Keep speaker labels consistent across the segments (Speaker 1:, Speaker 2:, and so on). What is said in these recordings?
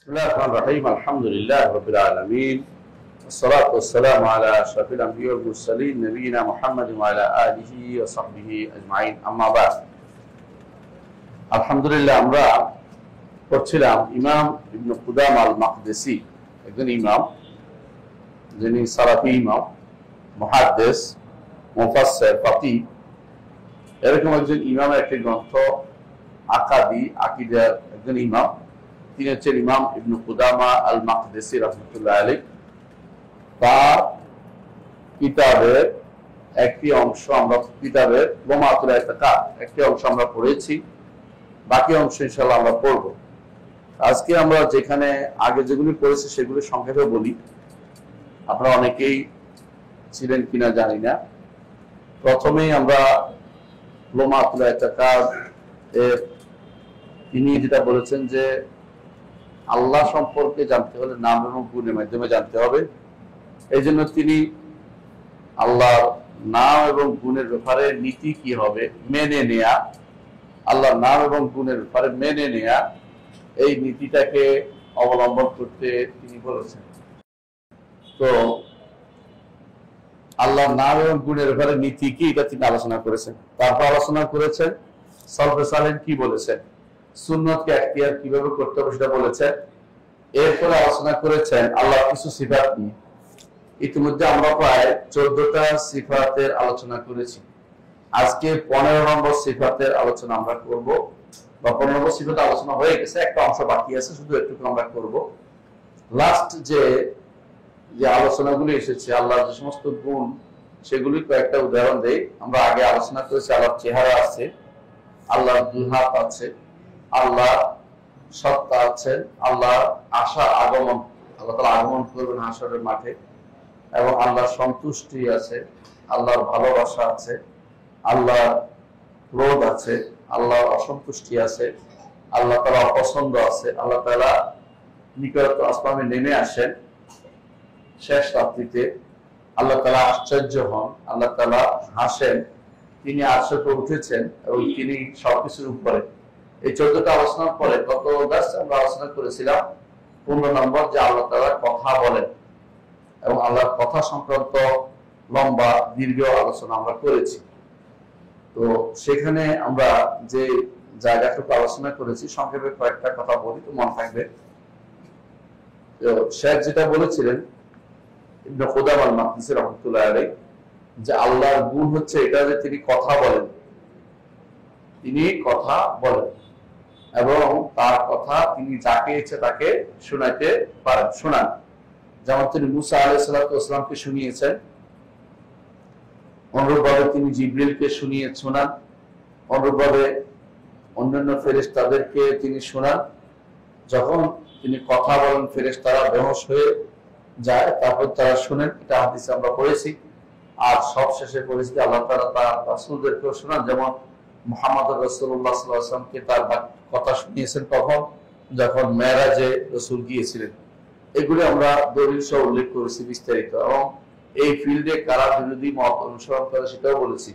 Speaker 1: বিসমিল্লাহির রহমানির রহিম আলহামদুলিল্লাহি রাব্বিল আলামিন والصلاه والسلام على اشرف الانبياء والمرسلين نبينا محمد وعلى اله وصحبه اجمعين اما بعد আলহামদুলিল্লাহ আমরা পড়ছিলাম ইমাম ইবনে কুদামা আল মাকদিসি একজন ইমাম যিনি সালাফি ইমাম মুহাদ্দিস মুফাসসির ফাকিহ এরকম একজন ইমামের একটি গ্রন্থ আকীদার একজন ইমাম তিনি হচ্ছেন ইমাম ইবনে কুদামা আল মাকদিসি রাহমাতুল্লাহ আলাইহি তার কিতাবের একটি অংশ আমরা কিতাবের লুমাতুল ইতিকাদ একটি অংশ আমরা পড়েছি বাকি অংশ ইনশাআল্লাহ আমরা পড়ব আজকে আমরা যেখানে আগে যেগুলো পড়েছি সেগুলো সংক্ষেপে বলি আপনারা অনেকেই ছিলেন কিনা জানি না প্রথমেই আমরা লুমাতুল ইতিকাদ এর তিনি যেটা বলেছেন যে আল্লাহ সম্পর্কে জানতে হলে নাম এবং গুণের মাধ্যমে জানতে হবে এই জন্য তিনি আল্লাহর নাম এবং গুণের ব্যাপারে নীতি কি হবে মেনে নেয়া আল্লাহর নাম এবং গুণের ব্যাপারে মেনে নেয়া এই নীতিটাকে অবলম্বন করতে তিনি বলেছেন তো আল্লাহর নাম এবং গুণের ব্যাপারে নীতি কি এটা তিনি আলোচনা করেছেন তারপর আলোচনা করেছেন সালফে সালেহ কি বলেছেন সুন্নতকে এখতিয়ার কিভাবে করতে হবে সেটা বলেছেন এরপরে আলোচনা করেছেন আল্লাহর কিছু সিফাত নিয়ে ইতিমধ্যে আমরা প্রায় 14টা সিফাতের আলোচনা করেছি আজকে 15 নম্বর সিফাতের আলোচনা আমরা করব বা 15 নম্বর সিফাতের আলোচনা হয়ে গেছে একটা অংশ বাকি আছে শুধু একটু আমরা করব লাস্ট যে আলোচনাগুলো এসেছে আল্লাহর যে সমস্ত গুণ সেগুলি কয়েকটা উদাহরণ দেই আমরা আগে আলোচনা করেছি আল্লাহর চেহারা আছে আল্লাহর দুই হাত আছে আল্লাহ সত্তা আছেন আল্লাহ আশা আগমন আল্লাহ তাআলা আগমন করবেন হাশরের মাঠে এবং আল্লাহর সন্তুষ্টি আছে আল্লাহর ভালোবাসা আছে আল্লাহর ক্রোধ আছে আল্লাহর অসন্তুষ্টি আছে আল্লাহ তাআলা অপছন্দ আছে আল্লাহ তাআলা নিকট আসমানে নেমে আসেন শেষ রাত্রিতে আল্লাহ তাআলা আশ্চর্য হন আল্লাহ তাআলা হাসেন তিনি আরশে উঠেছেন এবং তিনি সবকিছুর উপরে এই 14টা আলোচনার পরে গত ক্লাসে আমরা আলোচনা করেছিলাম 15 নম্বর যে আল্লাহ তাআলা কথা বলেন এবং আল্লাহর কথা সংক্রান্ত লম্বা দীর্ঘ আলোচনা আমরা করেছি তো সেখানে আমরা যে জায়গাটুকু আলোচনা করেছি সংক্ষেপে কয়েকটা কথা বলি তো মনে থাকবে তো শেখ যেটা বলেছিলেন ইবনে কুদামা আল মাকদিসি রাহমাতুল্লাহ আলাইহি যে আল্লাহর গুণ হচ্ছে এটা যে তিনি কথা বলেন এবং তার কথা তিনি যাকে ইচ্ছে তাকে শোনাইতে পারেন শোনান যেমন তিনি মুসা আলাইহিস সালামকে শুনিয়েছেন অনুরূপভাবে তিনি জিবরিলকে শোনান অনুরূপভাবে অন্যান্য ফেরেশতাদেরকে তিনি শোনান যখন তিনি কথা বলেন ফেরেশতারা বেহুশ হয়ে যায় তারপর তারা শুনেন এটা হাদিসে আমরা পড়েছি আর সবশেষে পড়েছি আল্লাহ তাআলা তার রাসূলদেরকেও শোনান যেমন মুহাম্মদ রাসূলুল্লাহ সাল্লাল্লাহু আলাইহি ওয়াসাল্লামকে তার কথা শুনিয়েছেন কখন যখন মেরাজে রাসূল গিয়েছিলেন এগুলো আমরা দলিল সহ উল্লেখ করেছি বিস্তারিত এবং এই ফিল্ডে কারা বিরোধী মত অনুসরণ করে সেটাও বলেছি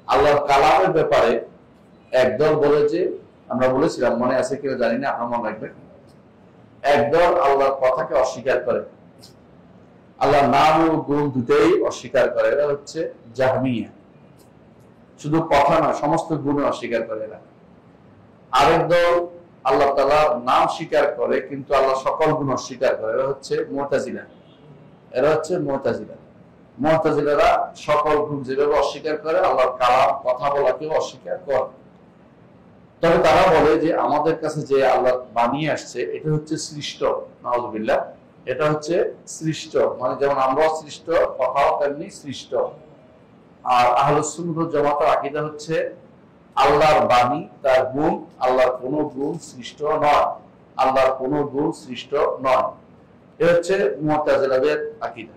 Speaker 1: আল্লাহর কালামের ব্যাপারে একদল বলে যে আমরা বলেছিলাম মনে আছে কিনা জানি না আপনারা মনে রাখবেন একদল আল্লাহর কথাকে অস্বীকার করে আল্লাহর নাম ও গুণ দুটোই অস্বীকার করে এরা হচ্ছে জাহমিয়া শুধু কথা না সমস্ত গুণ অস্বীকার করে এরা আরেক দল আল্লাহ তাআলার নাম স্বীকার করে কিন্তু আল্লাহ সকল গুণ অস্বীকার করে এরা হচ্ছে মুতাজিলারা সকল গুণ যেভাবে অস্বীকার করে আল্লাহর কালাম কথা বলাকেও অস্বীকার করে তবে তারা বলে যে আমাদের কাছে যে আল্লাহ বানিয়ে আসছে এটা হচ্ছে সৃষ্ট নাউযুবিল্লাহ এটা হচ্ছে সৃষ্ট মানে যেমন আমরা সৃষ্ট কথাও তেমনি সৃষ্ট আর আহলুস সুন্নাহ ওয়াল জামাতের আকীদা হচ্ছে আল্লাহর বাণী তার গুণ আল্লাহর কোনো গুণ সৃষ্ট নয় এটা হচ্ছে মুতাজিলাদের আকীদা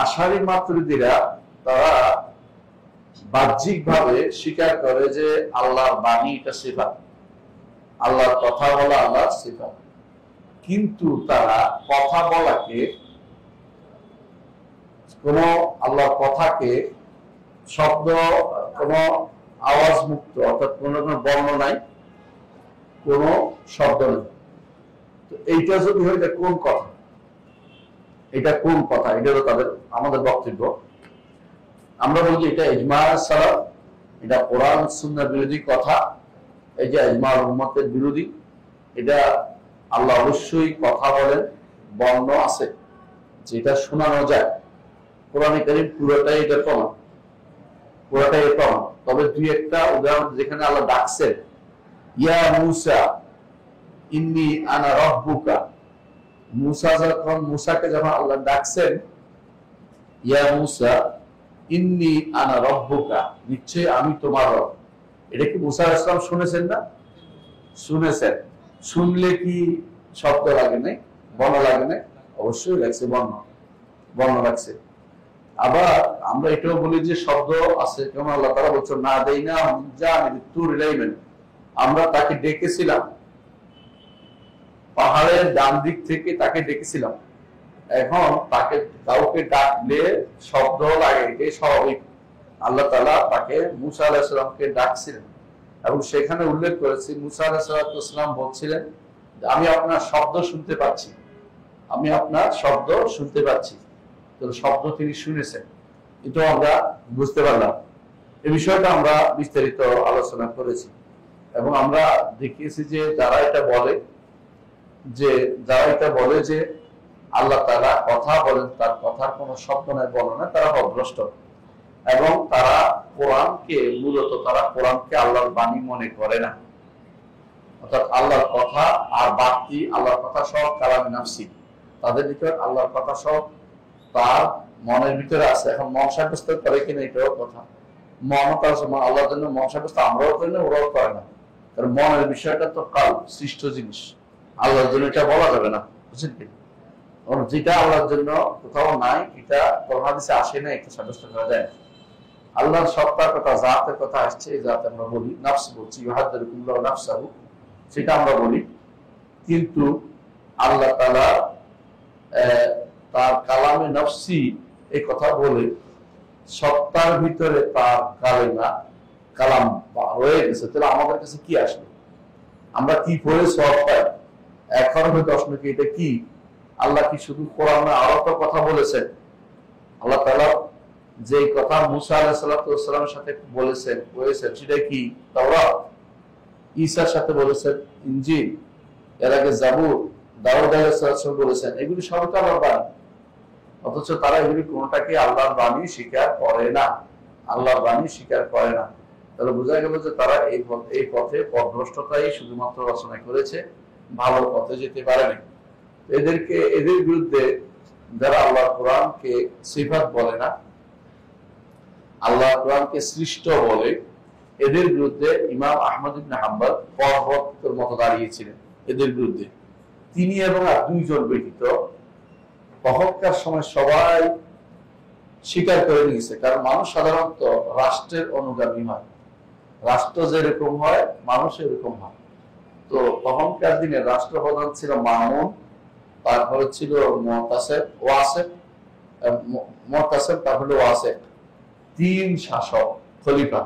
Speaker 1: আশারী মাতুরিদীরা তারা বাহ্যিকভাবে স্বীকার করে যে আল্লাহর বাণী এটা সিফাত আল্লাহর কথা বলা আল্লাহর সিফাত কিন্তু তারা কথা বলাকে কোন আল্লাহর কথাকে শব্দ কোন আওয়াজ মুক্ত অর্থাৎ কোন বর্ণ নাই কোনো শব্দ নেই তো এইটা যদি হয় এটা কোন কথা, এটা কোন কথা, এটা হলো তাদের আমাদের বক্তব্য। আমরা বলি যে এটা ইজমা সালাফ, এটা কোরআন সুন্নাহ বিরোধী কথা, এই যে ইজমা উম্মতের বিরোধী। এটা আল্লাহ অবশ্যই কথা বলেন, বর্ণ আছে যেটা শোনানো যায়, কোরআনে কারীম পুরোটাই এটা প্রমাণ, পুরোটাই প্রমাণ। তবে দুই একটা উদাহরণ যেখানে আল্লাহ ডাকছেন, ইয়া মূসা ইন্নী আনা রাব্বুকা, মূসাকে যখন আল্লাহ ডাকছেন, ইয়া মূসা ইন্নী আনা রাব্বুকা, নিশ্চয়ই আমি তোমার রব, এটা কি মূসা আলাইহিস সালাম শুনেছেন না? শুনেছেন। শুনলে কি শব্দ লাগে নাই, বর্ণ লাগে নাই? অবশ্যই লাগছে, বর্ণ লাগছে। আবার আমরা এটাও বলি যে শব্দ আছে, কেমন আল্লাহ তাআলা বলছেন না দেইনা জানিবি তুর ইলাইমান, আমরা তাকে ডেকেছিলাম, পাহাড়ের ডান দিক থেকে তাকে ডেকেছিলাম। এখন তাকে কাউকে ডাকলে শব্দ লাগে, এটাই স্বাভাবিক। আল্লাহ তাআলা তাকে মূসা আলাইহিস সালামকে ডাকছিলেন এবং সেখানে উল্লেখ করেছি মূসা আলাইহিস সালাম বলছিলেন যে আমি আপনার শব্দ শুনতে পাচ্ছি, আমি আপনার শব্দ শুনতে পাচ্ছি। তো শব্দ তিনি শুনেছেন, এটা আমরা বুঝতে পারলাম। এই বিষয়টা আমরা বিস্তারিত আলোচনা করেছি এবং আমরা দেখিয়েছি যে যারা এটা বলে যে আল্লাহ তাআলা কথা বলেন, তার কথার কোনো শব্দ নাই, বলে না, তারা অভ্রষ্ট এবং তারা কোরআনকে আল্লাহর বাণী মনে করে না। অর্থাৎ আল্লাহর কথা আর বাকি আল্লাহর কথা সব কালামে নাফসি, তাদের ভিতর আল্লাহর কথা সব তার মনের ভিতরে আছে। এখন মন সাব্যস্ত করে কিনা এটাও কথা, মন আল্লাহর জন্য মন সাব্যস্ত আমরাও করি না, ওরাও করে না, কারণ মনের বিষয়টা তো কাল সৃষ্ট জিনিস, আল্লাহর জন্য এটা বলা যাবে না, বুঝছেন কি? যেটা আল্লাহর জন্য কোথাও নাই, এটা কোরআন হাদিসে আসে না, এটা সাব্যস্ত করা যায় না। আল্লাহর সত্তার কথা, জাতের কথা আসছে, এই জাত আমরা বলি, নাফস বলছি, ইউহাদ্দিরুকুল্লাহু নাফসাহু, সেটা আমরা বলি। কিন্তু আল্লাহ তাআলা তার কালামে নফসি এই কথা বলে সত্তার ভিতরে তার কালাম রয়ে গেছে, তাহলে আমাদের কাছে কি আসলো? আমরা কি পড়ে সওয়াব পাই? এখন প্রশ্ন কি, এটা কি আল্লাহ কি শুধু কোরআনে আরো তো কথা বলেছেন? আল্লাহ তাআলা যে কথা মূসা আলাইহিস সালামের সাথে বলেছেন সেটা কি তাওরাত, ঈসার সাথে বলেছেন ইনজিল, এর আগে জাবুর, দাউদ আলাইহিস সালাম বলেছেন, এগুলি সব তো আল্লাহর বাণী। অথচ তারা এগুলি কোনটাকে আল্লাহর বাণী স্বীকার করে না, আল্লাহর বাণী স্বীকার করে না। তাহলে বোঝা গেল যে তারা এই পথে পথভ্রষ্টতাই শুধুমাত্র রচনা করেছে, ভালো পথে যেতে পারেনি। এদের বিরুদ্ধে যারা আল্লাহ কোরআনকে সিফাত বলে না, আল্লাহ কোরআনকে সৃষ্ট বলে, এদের বিরুদ্ধে ইমাম আহমদ ইবনে হাম্বল পর্বতের মতো দাঁড়িয়েছিলেন এদের বিরুদ্ধে। তিনি এবং আর দুইজন ব্যতীত তখনকার সময় সবাই স্বীকার করে নিয়েছে, কারণ মানুষ সাধারণত রাষ্ট্রের অনুগামী হয়, রাষ্ট্র যেরকম হয় মানুষ এরকম হয়। তো তখনকার দিনে রাষ্ট্রপ্রধান ছিল মামুন, তারপরে ছিল মুতাসিম, তারপরে ওয়াসিক, তিন শাসক খলিফা।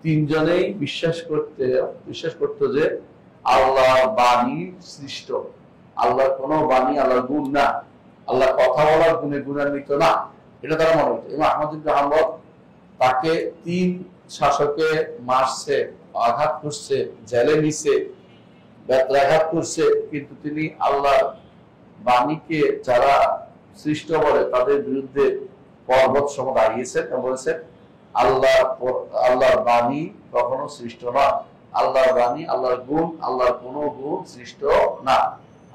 Speaker 1: তিনজনেই বিশ্বাস করত যে আল্লাহর বাণী সৃষ্ট, আল্লাহর কোন বাণী আল্লাহর গুণ না, আল্লাহ কথা বলার গুণে গুণান্বিত না, এটা তারা মনে করত। ইমাম আহমদ ইবনে হাম্বল তাকে তিন শাসকে মারছে, আঘাত করছে, জেলে নিছে, ব্যত্রাঘাত করছে, কিন্তু তিনি আল্লাহর বাণীকে যারা সৃষ্ট বলে তাদের বিরুদ্ধে পর্বত সম দাঁড়িয়েছেন এবং বলেছেন আল্লাহর বাণী কখনো সৃষ্ট না, আল্লাহর বাণী, আল্লাহর গুণ, আল্লাহর কোনো গুণ সৃষ্ট না,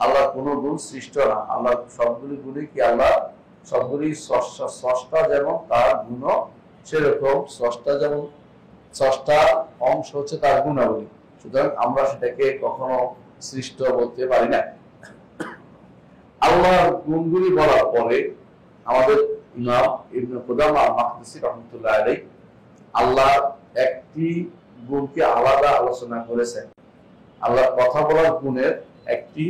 Speaker 1: আল্লাহর কোনো গুণ সৃষ্ট না। আল্লাহর সবগুলি গুণই কি আল্লাহ সবগুলি স্রষ্টা, যেমন তার গুণ সেরকম স্রষ্টার অংশ হচ্ছে তার গুণাবলী, সুতরাং আমরা সেটাকে কখনো সৃষ্ট বলতে পারি না। আল্লাহর গুণগুলি বলার পরে আমাদের ইমাম ইবনে কুদামা মাকদিসি রাহমাতুল্লাহ আলাইহি আল্লাহর একটি গুণকে আলাদা আলোচনা করেছেন। আল্লাহর কথা বলার গুণের একটি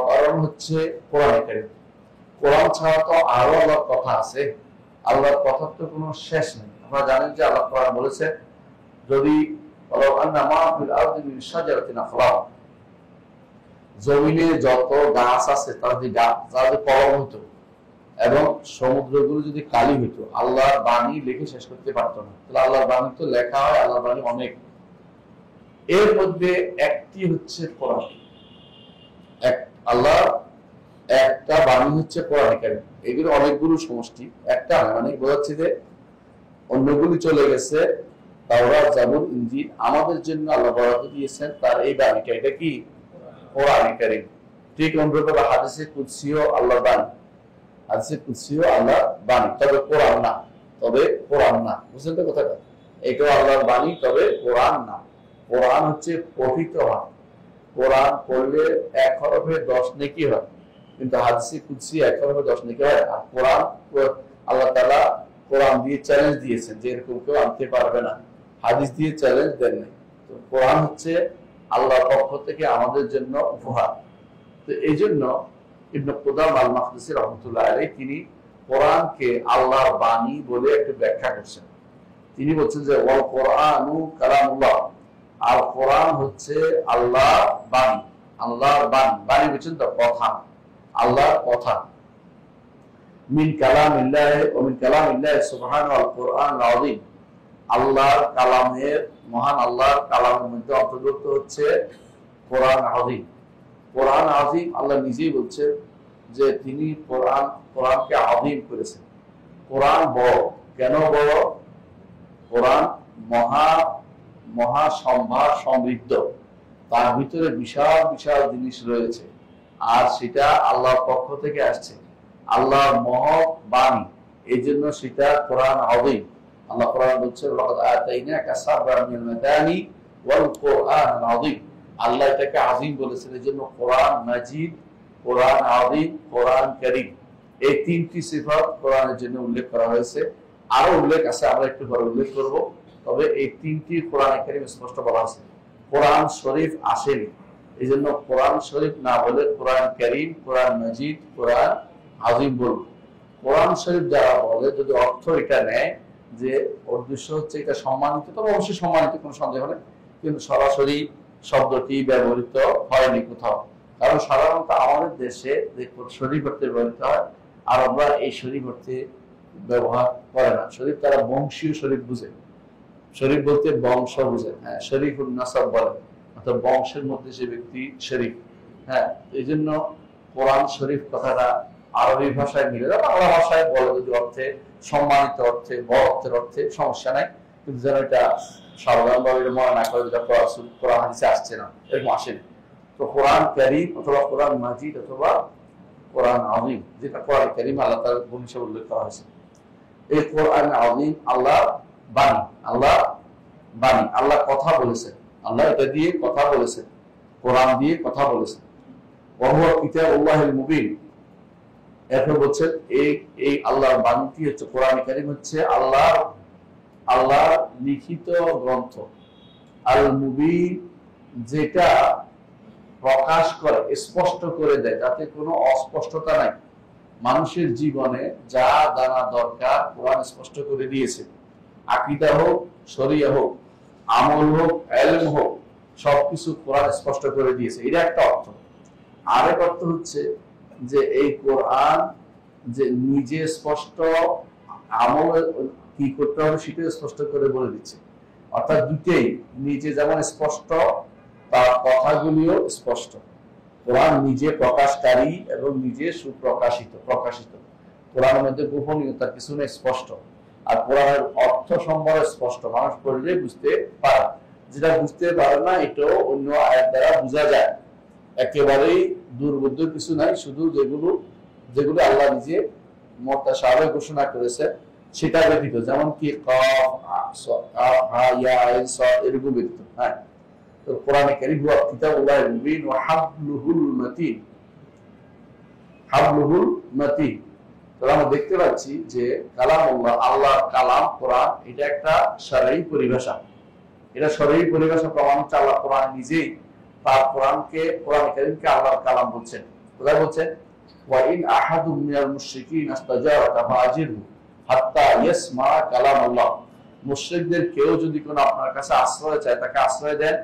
Speaker 1: কারণ হচ্ছে কোরআনে কারীম। কোরআন ছাড়া তো আরো আল্লাহর কথা আছে, আল্লাহর কথার তো কোনো শেষ নেই। আমরা জানেন যে আল্লাহ কোরআন বলেছে, যদি জমিনে যত গাছ আছে তারা যদি কলম হতো এবং সমুদ্রগুলো যদি কালি হতো, আল্লাহর বাণী লিখে শেষ করতে পারতো না। তাহলে আল্লাহর বাণী তো লেখা হয়, আল্লাহর বাণী অনেক। এর মধ্যে একটি হচ্ছে কোরআন। আল্লাহ একটা বাণী হচ্ছে কোরআন কারীম। এগুলো অনেকগুলো সমষ্টি, একটা মানে বোঝাচ্ছে যে অন্যগুলি চলে গেছে, তাওরাত, জাবুর, ইনজিল। আমাদের জন্য আল্লাহ বরাদ্দ দিয়েছেন তার এই বাণীটা, এটা কি কোরআন কারীম। ঠিক অনুরূপভাবে হাদিসে কুদসিও আল্লাহর বাণী, হাদিসে কুদসিও আল্লাহর বাণী, তবে কোরআন না, তবে কোরআন না। বুঝলেন তো কথাটা? এটাও আল্লাহর বাণী, তবে কোরআন না। কোরআন হচ্ছে পঠিত হয়, কোরআন পড়লে 1 হরফে 10 নেকি হয়, কিন্তু হাদিসে কুদসি 1 হরফে 10 নেকি হয়। আর কোরআন, আল্লাহ তাআলা কোরআন দিয়ে চ্যালেঞ্জ দিয়েছেন যে এরকম কেউ আনতে পারবে না, হাদিস দিয়ে চ্যালেঞ্জ দেন নাই। তো কোরআন হচ্ছে আল্লাহর পক্ষ থেকে আমাদের জন্য উপহার। তো এই জন্য ইবনে কুদাম আল মাকদিসি রাহমাতুল্লাহ আলাইহি তিনি কোরআনকে আল্লাহর বাণী বলে একটু ব্যাখ্যা করছেন। তিনি বলছেন যে ওয়াল কোরআনু কালামুল্লাহ, আর কোরআন হচ্ছে আল্লাহর বাণী। আল্লাহর বাণী, বাণী বলছেন তো কথা, আল্লাহর কথা। মিন কালামিল্লাহ ওয়া মিন কালামিল্লাহ সুবহানাহু ওয়াল কোরআনুল আযীম, আল্লাহর কালামের, মহান আল্লাহর কালামের মধ্যে অন্তর্ভুক্ত হচ্ছে কোরআন আযীম। কোরআন আযীম, আল্লাহ নিজেই বলছেন যে তিনি কোরআনকে আযীম করেছেন। কোরআন বড়, কেন বড়? কোরআন মহা সম্ভার সমৃদ্ধ, তার ভিতরে বিশাল বিশাল জিনিস রয়েছে, আর সেটা আল্লাহর পক্ষ থেকে আসছে, আল্লাহর মহৎ বাণী। এই জন্য সেটা কোরআন আযীম। আল্লাহ কোরআন বলছে লাকাদ আতাইনাকা সাবরান মিনাল মাতানি ওয়াল কোরআনুল আযীম। আল্লাহ এটাকে আযীম বলেছেন। এই জন্য কোরআন মাজিদ, কোরআন আযীম, কোরআন কারীম, এই তিনটি সিফাত কোরআনের জন্য উল্লেখ করা হয়েছে। আরো উল্লেখ আছে, আমরা একটু পরে উল্লেখ করব। তবে এই তিনটি কোরআনে কারীম স্পষ্ট বলা আছে। কোরআন শরীফ আসেনি, এই জন্য কোরআন শরীফ না বলে কোরআন কারীম, কোরআন মাজিদ, কোরআন আযীম বলব। কোরআন শরীফ যারা বলে, যদি অর্থ এটা নেয় যে উদ্দেশ্য হচ্ছে এটা সম্মানিত, তবে অবশ্যই সম্মানিত, কোনো সন্দেহ নেই, কিন্তু সরাসরি শব্দটি ব্যবহৃত হয়নি কোথাও। কারণ সাধারণত আমাদের দেশে যে শরীফ অর্থে ব্যবহৃত হয়, আরবরা এই শরীফ অর্থে ব্যবহার করে না। শরীফ তারা বংশীয় শরীফ বুঝে, শরীফ বলতে বংশ বুঝে। হ্যাঁ, শরীফুন নাসাব বলে, অর্থাৎ বংশের মধ্যে যে ব্যক্তি শরীফ। হ্যাঁ, এই জন্য কোরআন শরীফ কথাটা আরবি ভাষায় মিলে যায়, বাংলা ভাষায় বলে যদি অর্থে, সম্মানিত অর্থে, বড় অর্থের অর্থে, সমস্যা নাই। কিন্তু যেন এটা সাধারণভাবে মনে না করে যেটা কোরআন হাদিসে আসছে না, এরকম আসেনি। তো কোরআন কারীম অথবা কোরআন মাজিদ অথবা কোরআন আযীম, যেটা কোরআন কারীম আল্লাহ তাআলার গুণ হিসেবে উল্লেখ করা হয়েছে। এই কোরআন আযীম আল্লাহ বাণী, আল্লাহ বাণী, আল্লাহ কথা বলেছেন, আল্লাহ এটা দিয়ে কথা বলেছেন, কোরআন দিয়ে কথা বলেছেন। ওয়া হুয়া কিতাবুল্লাহিল মুবিন। এরপর বলছেন এই আল্লাহর বাণীটি হচ্ছে, কোরআন কারীম হচ্ছে আল্লাহ লিখিত গ্রন্থ। আল মুবিন, যেটা প্রকাশ করে, স্পষ্ট করে দেয়, যাতে কোনো অস্পষ্টতা নাই। মানুষের জীবনে যা জানা দরকার কোরআন স্পষ্ট করে দিয়েছে। আকীদা হোক, শরিয়া হোক, আমল হোক, ইলম হোক, সবকিছু কোরআন স্পষ্ট করে দিয়েছে। এটা একটা অর্থ। আরেক অর্থ হচ্ছে যে এই কোরআন যে নিজে স্পষ্ট, আমল কি করতে হবে সেটা স্পষ্ট করে বলে দিচ্ছে। অর্থাৎ দুটেই, নিজে যেমন স্পষ্ট, তার কথাগুলিও স্পষ্ট। কোরআন নিজে প্রকাশকারী এবং নিজে সুপ্রকাশিত, প্রকাশিত। কোরআনের মধ্যে গোপনীয়তা কিছু নেই, স্পষ্ট। আর কোরআনের অর্থ সম্বর স্পষ্ট, মানুষ পড়লে বুঝতে পারে। যেটা বুঝতে পারে না, এটাও অন্য আয়াত দ্বারা বোঝা যায়। একেবারেই দুর্বোধ্য কিছু নাই, শুধু যেগুলো আল্লাহ নিজে মুতাশাবিহ ঘোষণা করেছে সেটা ব্যতীত, যেমন কি কাফ, হা, ইয়া, আইন, সাদ, এরকম ব্যতীত। হ্যাঁ, তো কোরআনে কারীম হুয়া কিতাবুল্লাহিল মুবিন ওয়া হাবলুহুল মাতিন, হাবলুহুল মাতিন। তো আমরা দেখতে পাচ্ছি যে কালামুল্লাহ, আল্লাহর কালাম কোরআন, এটা একটা শরঈ পরিভাষা। এটা শরঈ পরিভাষা প্রমাণ হচ্ছে আল্লাহ কোরআন নিজেই তার কোরআনকে, কোরআন কারীমকে আল্লাহর কালাম বলছেন। কোথায় বলছেন? ওয়া ইন আহাদুম মিনাল মুশরিকিন আস্তাজারাকা ফাআজিরহু হাত্তা ইয়াসমা কালামাল্লাহ। মুশরিকদের কেউ যদি কোনো আপনার কাছে আশ্রয় চায়, তাকে আশ্রয় দেন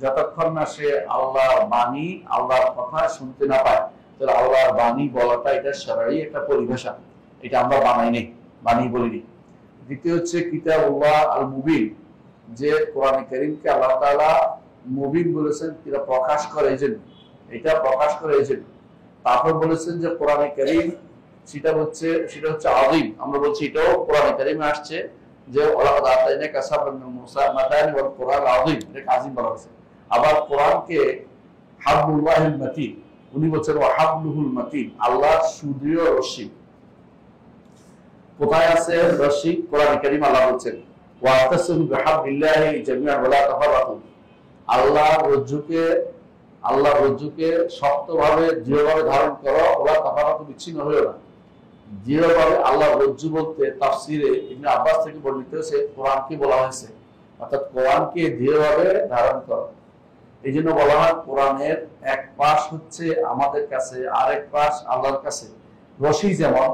Speaker 1: যতক্ষণ না সে আল্লাহর বাণী আল্লাহর কথা শুনতে না পায়, তাহলে আল্লাহর বাণী বলাটা এটা শরঈ একটা পরিভাষা, এটা আমরা বানাই নেই, বাণী বলিনি। দ্বিতীয় হচ্ছে কিতাবুল্লাহ আল মুবিন, যে কোরআন কারীমকে আল্লাহ তাআলা মুবিন বলেছেন, এটা প্রকাশ করে এই জন্য, এটা প্রকাশ করে এই জন্য। তারপর বলেছেন যে কোরআন কারীম সেটা হচ্ছে আযীম, আমরা বলছি এটাও কোরআন কারীমে আসছে যে ওয়ালাকাদ আতাইনাকা সাবরান মিন মুসা মাতানি ওয়াল কোরআন আযীম, এটা আযীম বলা হয়েছে। আবার কোরআনকে হাবলুল্লাহিল মাতিন, উনি বলছেন ওয়া হাবলুহুল মাতিন, আল্লাহর সুদৃঢ় রশি। কোথায় আছে রশি? কোরআন কারীম আল্লাহ বলছেন ওয়াতাসিমু বিহাবলিল্লাহি জামিআন ওয়া লা তাফাররাকু, আল্লাহর রজ্জুকে শক্তভাবে দৃঢ়ভাবে ধারণ করো, ওয়া তাফাররাকু, বিচ্ছিন্ন হইও না। দৃঢ়ভাবে আল্লাহর রজ্জু বলতে তাফসীরে ইবনে আব্বাস থেকে বর্ণিত হয়েছে কোরআনকে বলা হয়েছে, অর্থাৎ কোরআনকে দৃঢ়ভাবে ধারণ করো। এই জন্য বলা হয় কোরআনের এক পাশ হচ্ছে আমাদের কাছে, আরেক পাশ আল্লাহর কাছে। রশি যেমন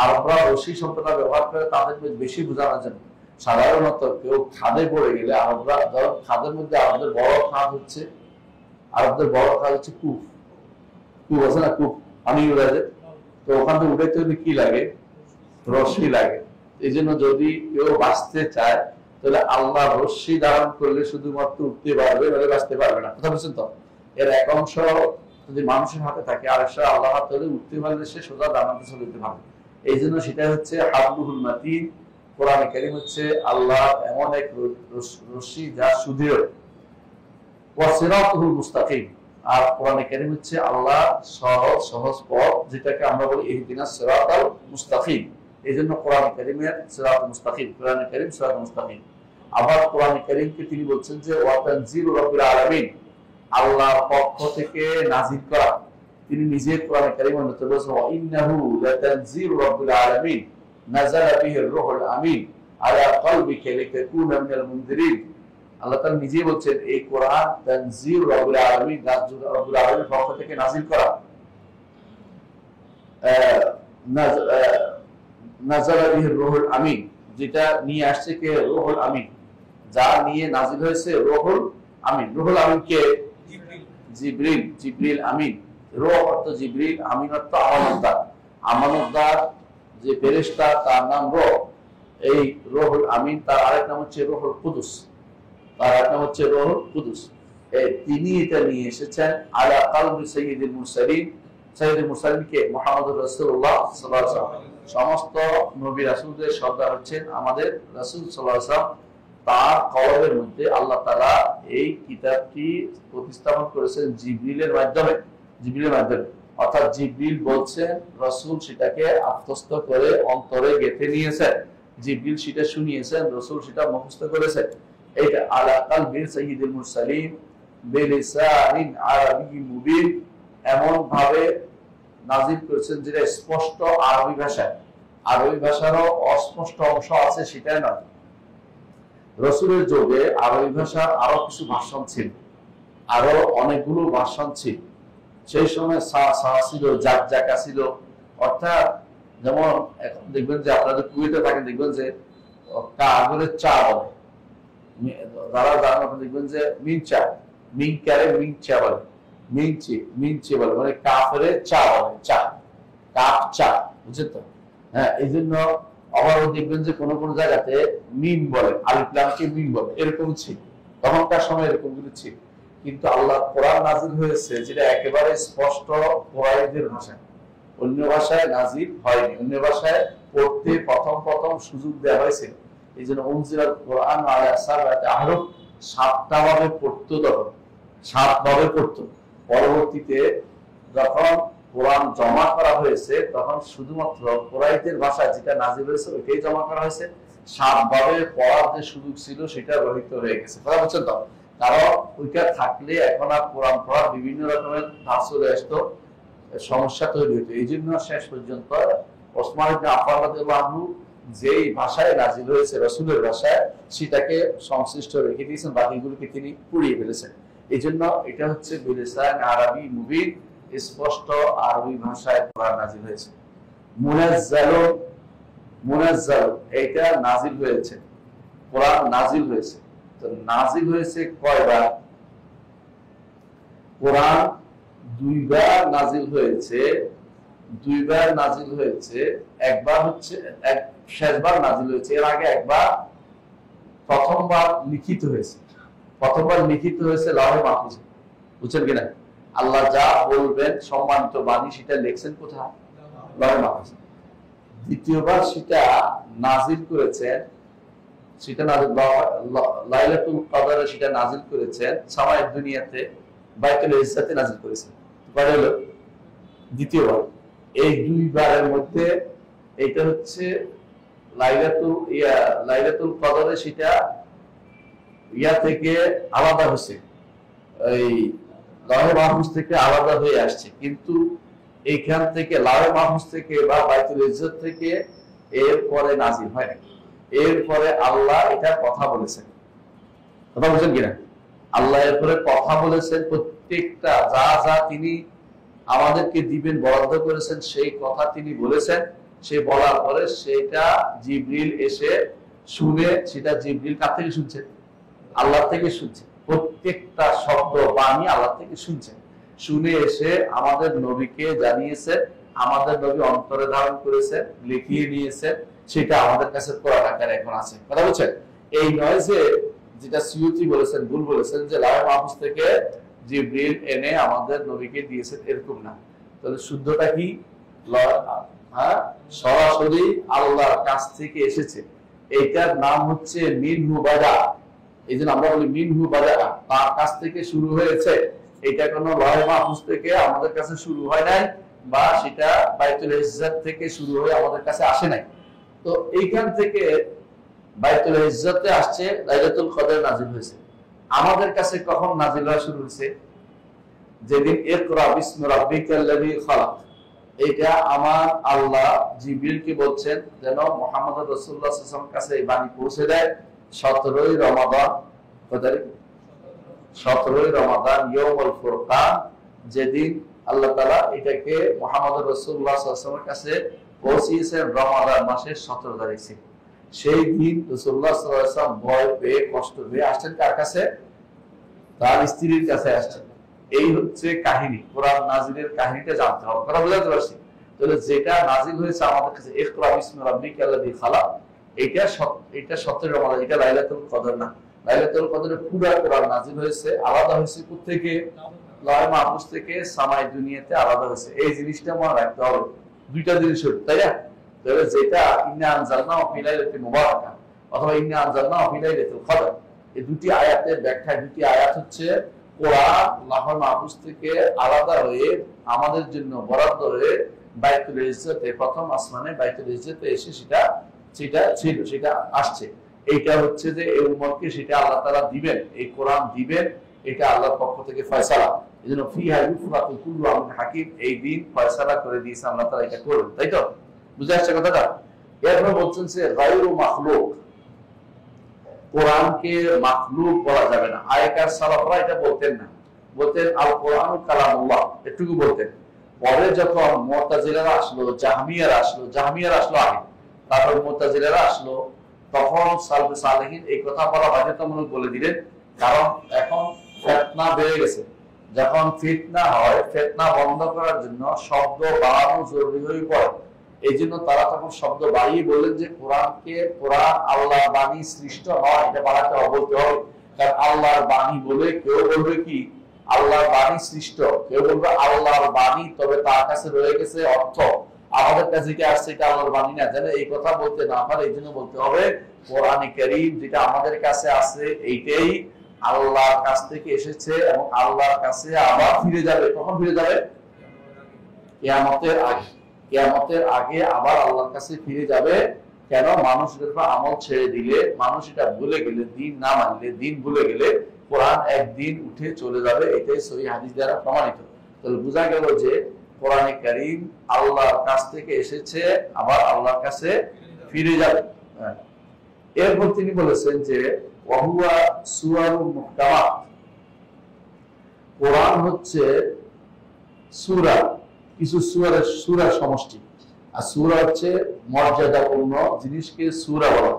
Speaker 1: আরবরা রশি শব্দটা ব্যবহার করে তাদের বেশি বোঝানোর জন্য। সাধারণত কেউ খাদে পড়ে গেলে আরবরা, ধরো খাদের মধ্যে আরবদের বড় খাদ হচ্ছে কূপ, আছে না, কূপ পানি উড়ে যায়, তো ওখান থেকে উঠাইতে হলে কি লাগে? রশি লাগে। এই জন্য যদি কেউ বাঁচতে চায় তাহলে আল্লাহ রশি ধারণ করলে শুধুমাত্র উঠতে পারবে, নাহলে বাঁচতে পারবে না। কথা বলছেন তো? এর এক অংশ যদি মানুষের হাতে থাকে, আর একটা আল্লাহ হাতে হলে উঠতে পারলে সে সোজা জান্নাতে চলে যেতে পারবে। এই জন্য সেটা হচ্ছে হাবলুহুল মাতিন। কোরআন কারীম হচ্ছে আল্লাহ এমন এক রশি যা সুদৃঢ়। ওয়া সিরাতুল মুস্তাকিম, আর কোরআন কারীম হচ্ছে আল্লাহ সহজ পথ, যেটাকে আমরা বলি ইহদিনাস সিরাতাল মুস্তাকিম। এই জন্য কোরআন কারীমের সিরাতুল মুস্তাকিম, কোরআন কারীম সিরাতুল মুস্তাকিম। আবার কোরআন কারীমকে তিনি বলছেন যে ওয়া তানজিলুর রাব্বিল আলামিন, আল্লাহর পক্ষ থেকে নাযিল করা। তিনি নিজে কোরআন কারীমের মধ্যে বলেছেন ওয়া ইন্নাহু লাতানজিলুর রাব্বিল আলামিন নাযালা বিহির রূহুল আমিন আলা কলবিকা লিতাকুনা মিনাল মুনজিরিন। আল্লাহ তাআলা নিজেই বলছেন এই কোরআন তানজিলুর রাব্বিল আলামিন, রাব্বুল আলামিনের পক্ষ থেকে নাযিল করা। নাযালা বিহির রূহুল আমিন, যেটা নিয়ে আসছে কে? রূহুল আমিন, যা নিয়ে নাযিল হয়েছে রূহুল আমিন। রূহুল আমিন কে? জিবরিল আমিন। রূহ অর্থ জিবরিল, আমিন অর্থ আমানতদার। আমানতদার যে ফেরেশতা তার নাম রূহ। এই রূহুল আমিন তার আরেক নাম হচ্ছে রূহুল কুদুস, তিনি এটা নিয়ে এসেছেন আলা কলবি সাইয়্যিদুল মুরসালিন। সাইয়্যিদুল মুরসালিন কে? মুহাম্মদুর রাসূলুল্লাহ সাল্লাল্লাহু আলাইহি ওয়াসাল্লাম। সমস্ত নবী রাসূলদের সর্দার হচ্ছেন আমাদের রাসূল সাল্লাল্লাহু আলাইহি ওয়াসাল্লাম। তার কলবের মধ্যে আল্লাহ তাআলা এই কিতাবটি প্রতিস্থাপন করেছেন জিবরিলের মাধ্যমে। অর্থাৎ জিবরিল বলছেন, রাসূল সেটাকে আত্মস্থ করে অন্তরে গেঁথে নিয়েছেন, জিবরিল সেটা শুনিয়েছেন, রাসূল সেটা মুখস্থ করেছেন। এটা আলা কলবি সাইয়্যিদুল মুরসালিন বিলিসানিন আরাবিয়্যিন মুবিন, এমন ভাবে নাযিল করেছেন যেটা স্পষ্ট আরবি ভাষায়। আরবি ভাষারও অস্পষ্ট অংশ আছে, সেটা নয়। রাসূলের যুগে আরবি ভাষার আরো কিছু ভাষণ ছিল, আরো অনেকগুলো ভাষণ ছিল। সেই সময় ছিল, জাকজাকা ছিল। অর্থাৎ যেমন এখন দেখবেন যে আপনাদের কুয়েতে থাকেন, দেখবেন যে কাগজের চা বলে, যারা জানেন দেখবেন যে মিনচা বলে, মিনচে বলে, মানে কাফের চা বলে, কাপ চা, বুঝছেন তো? হ্যাঁ, এই জন্য আবার দেখবেন যে কোন কোন জায়গাতে মিম বলে, আলিফ লামকে মিম বলে, এরকম ছিল তখনকার সময়, এরকম গুলো ছিল। কিন্তু আল্লাহ কোরআন নাযিল হয়েছে যেটা একেবারে স্পষ্ট কোরআনের ভাষায়, অন্য ভাষায় নাযিল হয়নি। অন্য ভাষায় পড়তে প্রথম সুযোগ দেওয়া হয়েছিল। এই জন্য উনজিলাল কোরআন আলা সাবআতি আহরুফ, 7টা ভাবে পড়তো, তখন 7 ভাবে পড়তো। পরবর্তীতে যখন কোরআন জমা করা হয়েছে তখন শুধুমাত্র কোরাইশদের ভাষায় যেটা নাযিল হয়েছে ওইটাই জমা করা হয়েছে। 7 ভাবে পড়ার যে সুযোগ ছিল সেটা রহিত হয়ে গেছে। কথা বুঝছেন তো? কারণ ওইটা থাকলে এখন আর কোরআন পড়ার বিভিন্ন রকমের ধাঁচ চলে আসতো, সমস্যা তৈরি হতো। এই জন্য শেষ পর্যন্ত ওসমান ইবনে আফফান রাদিয়াল্লাহু আনহু যেই ভাষায় নাযিল হয়েছে রাসূলের ভাষায়, সেটাকে সংশ্লিষ্ট রেখে দিয়েছেন, বাকিগুলোকে তিনি পুড়িয়ে ফেলেছেন। এই জন্য এটা হচ্ছে বিলিসান আরবি মুবিন, স্পষ্ট আরবি ভাষায় কোরআন নাযিল হয়েছে। মুনাজ্জাল এটা নাযিল হয়েছে, কোরআন নাযিল হয়েছে। তো নাযিল হয়েছে কয়বার? কোরআন দুইবার নাজিল হয়েছে, একবার হচ্ছে শেষবার নাজিল হয়েছে, এর আগে একবার প্রথমবার লিখিত হয়েছে লাউহে মাহফুজে। বুঝছেন কিনা? আল্লাহ যা বলবেন সম্মানিত বাণী সেটা লিখছেন কোথায়? লাউহে মাহফুজে। দ্বিতীয়বার সেটা নাজিল করেছেন, লাইলাতুল কদরে সেটা নাজিল করেছেন সামায়ে দুনিয়াতে, বাইতুল ইজ্জাতে নাজিল করেছেন। কয়টা হলো? দ্বিতীয়বার। এই দুইবারের মধ্যে এটা হচ্ছে লাইলাতুল কদরে সেটা থেকে আলাদা হয়েছে, এই লাউহে মাহফুজ থেকে আলাদা হয়ে আসছে, কিন্তু এইখান থেকে লাউহে মাহফুজ থেকে বা বাইতুল ইজ্জত থেকে এরপরে নাজিল হয় না। এরপরে আল্লাহ এটা কথা বলেছেন। কথা বলছেন কিনা? আল্লাহ এরপরে কথা বলেছেন, প্রত্যেকটা যা যা তিনি আমাদেরকে দিবেন বরাদ্দ করেছেন সেই কথা তিনি বলেছেন। সে বলার পরে সেটা জিবরিল এসে শুনে, সেটা জিবরিল কার থেকে শুনছেন? আল্লাহ থেকে শুনছে। প্রত্যেকটা শব্দ বাণী আল্লাহ থেকে শুনছেন, শুনে এসে আমাদের নবীকে জানিয়েছে, আমাদের নবী অন্তরে ধারণ করেছে, লিখিয়ে নিয়েছে, সেটা আমাদের কাছে কোরআন আকারে এখন আছে। কথা বলছেন? এই নয় যে যেটা সিউতি বলেছেন, ভুল বলেছেন যে লাউহে মাহফুজ থেকে জিবরিল এনে আমাদের নবীকে দিয়েছেন, এরকম না। তাহলে শুদ্ধটা কি? সরাসরি আল্লাহর কাছ থেকে এসেছে। এইটার নাম হচ্ছে মিনহু বাদা। এই জন্য আমরা বলি মিনহু বাদা, তার কাছ থেকে শুরু হয়েছে। এটা কোনো লাউহে মাহফুজ থেকে আমাদের কাছে শুরু হয় নাই, বা সেটা বাইতুল ইজ্জাত থেকে শুরু হয়ে আমাদের কাছে আসে নাই। তো এইখান থেকে বাইতুল ইজ্জাতে আসছে, লাইলাতুল কদর নাজিল হয়েছে। আমাদের কাছে কখন নাজিল হওয়া শুরু হয়েছে? যেদিন ইকরা বিসমি রাব্বিকাল্লাযী খালাক, এটা আমার আল্লাহ জিবরিলকে বলছেন যেন মুহাম্মদ রাসূলুল্লাহ সাল্লাল্লাহু আলাইহি ওয়াসাল্লামের কাছে এই বাণী পৌঁছে দেয়। 17ই রমাদান, কত তারিখ? 17ই রমাদান, ইয়াউমুল ফুরকান, যেদিন আল্লাহ তাআলা এটাকে মুহাম্মদ রাসূলুল্লাহ সাল্লাল্লাহু আলাইহি ওয়াসাল্লামের কাছে পৌঁছিয়েছেন রমাদান মাসের 17 তারিখ। সেই দিন রাসূলুল্লাহ সাল্লাল্লাহু আলাইহি ওয়াসাল্লাম ভয় পেয়ে, কষ্ট পেয়ে আসছেন কার কাছে? তার স্ত্রীর কাছে আসছেন। এই হচ্ছে কাহিনী, কোরআন নাজিলের কাহিনীটা জানতে হবে। কথা বুঝতে পারছি? তাহলে যেটা নাজিল হয়েছে আমাদের কাছে, ইকরা বিসমি রাব্বিকাল্লাযী খালাক, এটা 17 রমাদান, এটা লাইলাতুল কদর না। লাইলাতুল কদরে পুরো কোরআন নাজিল হয়েছে, আলাদা হয়েছে কোত্থেকে? লাউহে মাহফুজ থেকে সামায়ে দুনিয়াতে আলাদা হয়েছে। এই জিনিসটা মনে রাখতে হবে। দুইটা জিনিস হলো, তাই না? তাহলে যেটা ইন্না আনজালনাহু ফি লাইলাতিন মুবারাকা অথবা ইন্না আনজালনাহু ফি লাইলাতুল কদর, এই দুটি আয়াতের ব্যাখ্যা, দুটি আয়াত হচ্ছে কোরআন লাউহে মাহফুজ থেকে আলাদা হয়ে আমাদের জন্য বরাদ্দ হয়ে বাইতুল ইজ্জতে, প্রথম আসমানে বাইতুল ইজ্জতে এসে সেটা ছিল, সেটা আসছে। এইটা হচ্ছে যে এই উম্মতকে সেটা আল্লাহ তাআলা দিবেন, এই কোরআন দিবেন, এটা আল্লাহর পক্ষ থেকে ফয়সালা। এজন্য ফিহা ইউফরাকু কুল্লু আমরিন হাকিম, এই দিন ফয়সালা করে দিয়েছে আল্লাহ তাআলা, এটা করবেন। তাই তো? বুঝে আসছে কথাটা? এরপর বলছেন যে গায়রু মাখলুক, কোরআনকে মাখলুক বলা যাবে না। আগেকার সালাফরা এটা বলতেন না, বলতেন আল কোরআন কালামুল্লাহ, এটুকু বলতেন। পরে যখন মুতাজিলারা আসলো, জাহমিয়ারা আসলো আগে, তারপর মুতাজিলারা আসলো, তখন সালফে সালেহিন এই কথা বলা বাধ্যতামূলক বলে দিলেন। কারণ এখন ফিতনা বেড়ে গেছে। যখন ফিতনা হয়, ফিতনা বন্ধ করার জন্য শব্দ বাড়ানো জরুরি হয়ে পড়ে। এই জন্য তারা তখন শব্দ বাড়িয়ে বললেন যে কোরআন আল্লাহর বাণী সৃষ্ট নয়, এটা বাড়াতে হবে, বলতে হবে। কারণ আল্লাহর বাণী বলে কেউ বলবে কি আল্লাহর বাণী সৃষ্ট, কেউ বলবে আল্লাহর বাণী, তবে তার কাছে রয়ে গেছে অর্থ, আমাদের কাছে কি আসছে এটা আল্লাহর বাণী না। যেন এই কথা বলতে না পারে, এই জন্য বলতে হবে কোরআনে কারীম যেটা আমাদের কাছে আছে এইটাই আল্লাহর কাছ থেকে এসেছে এবং আল্লাহর কাছে আবার ফিরে যাবে। কখন ফিরে যাবে? কিয়ামতের আগে। কিয়ামতের আগে আবার আল্লাহর কাছে ফিরে যাবে। কেন? মানুষের উপর আমল ছেড়ে দিলে, মানুষ এটা ভুলে গেলে, দিন না মানলে, দিন ভুলে গেলে কোরআন একদিন উঠে চলে যাবে। এটাই সহিহ হাদিস দ্বারা প্রমাণিত। তাহলে বোঝা গেল যে কোরআনে কারীম আল্লাহর কাছ থেকে এসেছে, আবার আল্লাহর কাছে ফিরে যাবে। এরপর তিনি বলেছেন যে ওয়াহুয়া সূরাতুম মুহকামাত, কোরআন হচ্ছে সূরা, কিছু সূরার সমষ্টি। আর সূরা হচ্ছে মর্যাদাপূর্ণ জিনিসকে সূরা বলা।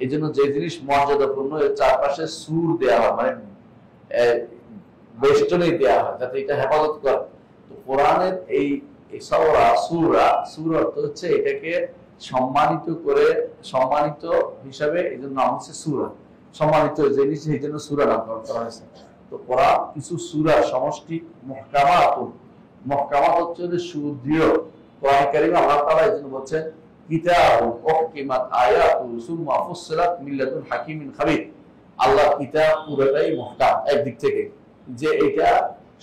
Speaker 1: এই জন্য যে জিনিস মর্যাদাপূর্ণ এর চারপাশে সূর দেওয়া হয়, মানে বেষ্টনী দেওয়া হয় যাতে এটা হেফাজত করে। তো কোরআনের এই সূরা অর্থ হচ্ছে এটাকে সম্মানিত করে, সম্মানিত হিসাবে এই জন্য নাম হচ্ছে সূরা, সম্মানিত জিনিস এই জন্য সূরা নামকরণ করা হয়েছে। তো কোরআন কিছু সূরা সমষ্টি মুহকামাত হচ্ছে সুদৃঢ়। কোরআন কারীমে আল্লাহ তাআলা এই জন্য বলছেন কিতাবুন উহকিমাত আয়াতুহু সুম্মা ফুসসিলাত মিন লাদুন হাকিমিন খাবীর। আল্লাহ কিতাব পুরোটাই মুহকাম একদিক থেকে, যে এটা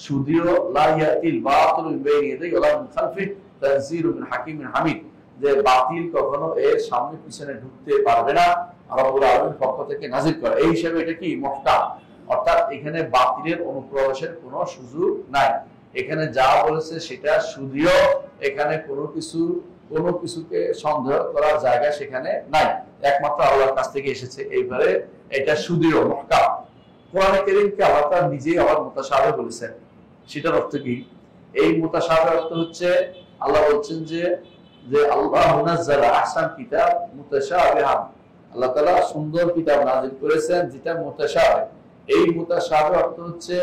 Speaker 1: সুদৃঢ়, লা ইয়াতিল বাতিলু মিন বাইনি ইয়াদাইহি ওয়া লা মিন খালফিহি তানজিলুম মিন হাকিমিন হামিদ, যে বাতিল কখনো এর সামনে পিছনে ঢুকতে পারবে না, রব্বুল আলামিনের পক্ষ থেকে নাযিল করা। এই হিসাবে এটা কি মুহকাম, অর্থাৎ এখানে বাতিলের অনুপ্রবেশের কোনো সুযোগ নাই। এখানে যা বলেছে সেটা সুদৃঢ়, এখানে কোনো কিছুকে সন্দেহ করার জায়গা সেখানে নাই, একমাত্র আল্লাহর কাছ থেকে এসেছে, এইবারে এটা সুদৃঢ় মুহকাম। কোরআনে কারীমকে আল্লাহ তাআলা নিজেই আবার মুতাশাবিহ বলেছেন। সেটার অর্থ কি? এই মুতাশাবিহ অর্থ হচ্ছে আল্লাহ বলছেন যে আল্লাহু নাযালা আহসান কিতাব মুতাশাবিহান, আল্লাহ তাআলা সুন্দর কিতাব নাযিল করেছেন যেটা মুতাশাবিহ। এই মুতাশাবিহ অর্থ হচ্ছে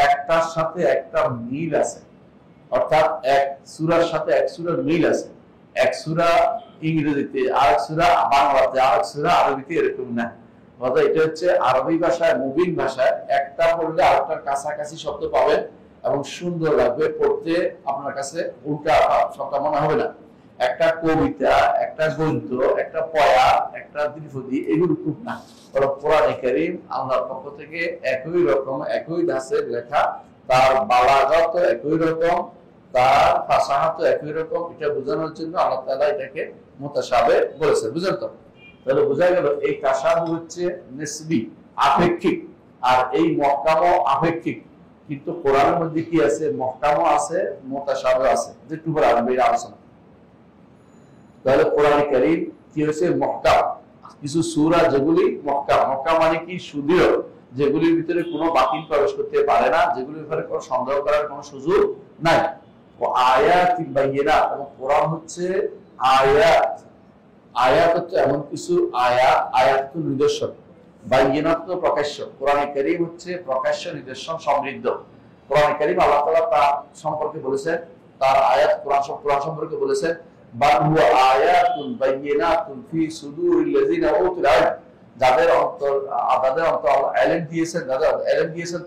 Speaker 1: একটার সাথে একটা মিল আছে, অর্থাৎ এক সূরার সাথে এক সূরার মিল আছে। এক সূরা ইংরেজিতে, আরেক সূরা বাংলাতে, আরেক সূরা আরবিতে, এরকম না। অর্থাৎ এটা হচ্ছে আরবি ভাষায়, মুবিন ভাষায় একটা পড়লে আরেকটার কাছাকাছি শব্দ পাবেন এবং সুন্দর লাগবে পড়তে, আপনার কাছে উল্টা শব্দ মনে হবে না। একটা কবিতা, একটা গদ্য, একটা পয়া, একটা দ্বিপদী, এগুলো খুব না। কোরআনে কারীম আল্লাহর পক্ষ থেকে একই রকম, একই ধাঁচের লেখা, তার বালাগত একই রকম, তার ফাসাহাত একই রকম। এটা বোঝানোর জন্য আল্লাহ তাআলা এটাকে মুতাশাবিহ বলেছেন। বুঝলেন তো? তাহলে বোঝা গেল এই তাশাবুহ হচ্ছে নিসবি, আপেক্ষিক, আর এই মুহকামও আপেক্ষিক। কিন্তু কোরআনের মধ্যে কি আছে? মুহকামও আছে, মুতাশাবিহ আছে, যেটুকু আরবির আলোচনা। তাহলে কোরআনে কারীম কি হয়েছে? মুহকাম। কিছু সূরা যেগুলি মুহকাম, মুহকাম মানে কি? সুদৃঢ়, যেগুলির ভিতরে কোনো বাতিল প্রবেশ করতে পারে না, যেগুলির ব্যাপারে কোনো সন্দেহ করার কোনো সুযোগ নাই। ও আয়াত বাইয়িনাত, এবং কোরআন হচ্ছে আয়াত। আয়াত হচ্ছে এমন কিছু আয়াত, আয়াত তো নিদর্শন, বাইয়িনাত তো প্রকাশ্য। কোরআনে কারীম হচ্ছে প্রকাশ্য নিদর্শন সমৃদ্ধ। কোরআনে কারীম আল্লাহ তাআলা তার সম্পর্কে বলেছেন, তার আয়াত কোরআন সম্পর্কে বলেছেন বাল হুয়া আয়াতুন বাইয়িনাতুন ফি সুদুরিল লাযিনা উতুল ইলম, যাদের অন্তর ইলম দিয়েছেন,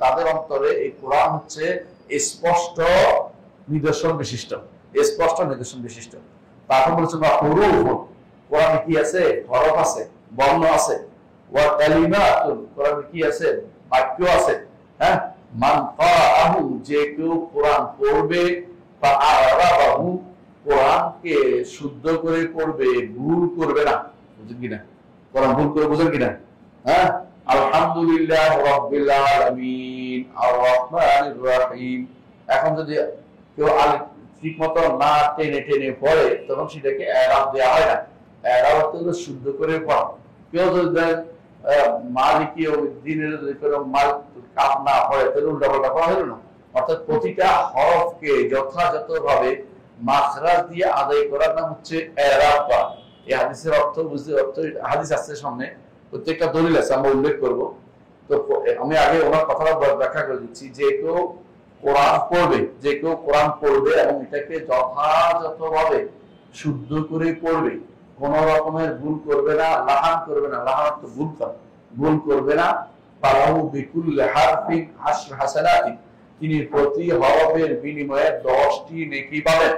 Speaker 1: তাদের অন্তরে এই কোরআন হচ্ছে স্পষ্ট নিদর্শন বিশিষ্ট, স্পষ্ট নিদর্শন বিশিষ্ট। তারপর বলেছেন হুরুফ, কোরআনে কি আছে? হরফ আছে, বর্ণ আছে। ওয়া কালিমাতুন, কোরআনে কি আছে? বাক্য আছে। হ্যাঁ, মান ক্বারাহু, যে কেউ কোরআন পড়বে, বা আরাবাহু, কোরআনকে শুদ্ধ করে পড়বে, ভুল করবে না। বুঝেন কিনা? কোরআন ভুল করে বুঝেন কিনা? হ্যাঁ, আলহামদুলিল্লাহ রাব্বিল আলামিন আর রহমানির রহিম। এখন যদি কেউ ঠিক মতো না টেনে টেনে পড়ে, তখন সেটাকে এরাব দেওয়া হয় না। এরাব হলো শুদ্ধ করে পড়া। কেউ যদি মালিকি দিনের মাল কাপ না পড়ে, তাহলে উল্টা পাল্টা পড়া হলো না। অর্থাৎ প্রতিটা হরফকে যথাযথভাবে মাখরাজ দিয়ে আদায় করার নাম হচ্ছে এরাব করা। এই হাদিসের অর্থ বুঝতে, হাদিস আসছে সামনে, প্রত্যেকটা দলিল আছে, আমরা উল্লেখ করব। তো আমি আগে ওনার কথাটা ব্যাখ্যা করে দিচ্ছি। যে কেউ কোরআন পড়বে এবং এটাকে যথাযথভাবে শুদ্ধ করে পড়বে, কোন রকমের ভুল করবে না, লাহান করবে না। লাহান তো ভুল করবে না। ফালাহু বিকুল্লি হারফিন আশর হাসানাতি, তিনি প্রতি হরফের বিনিময়ে 10টি নেকি পাবেন।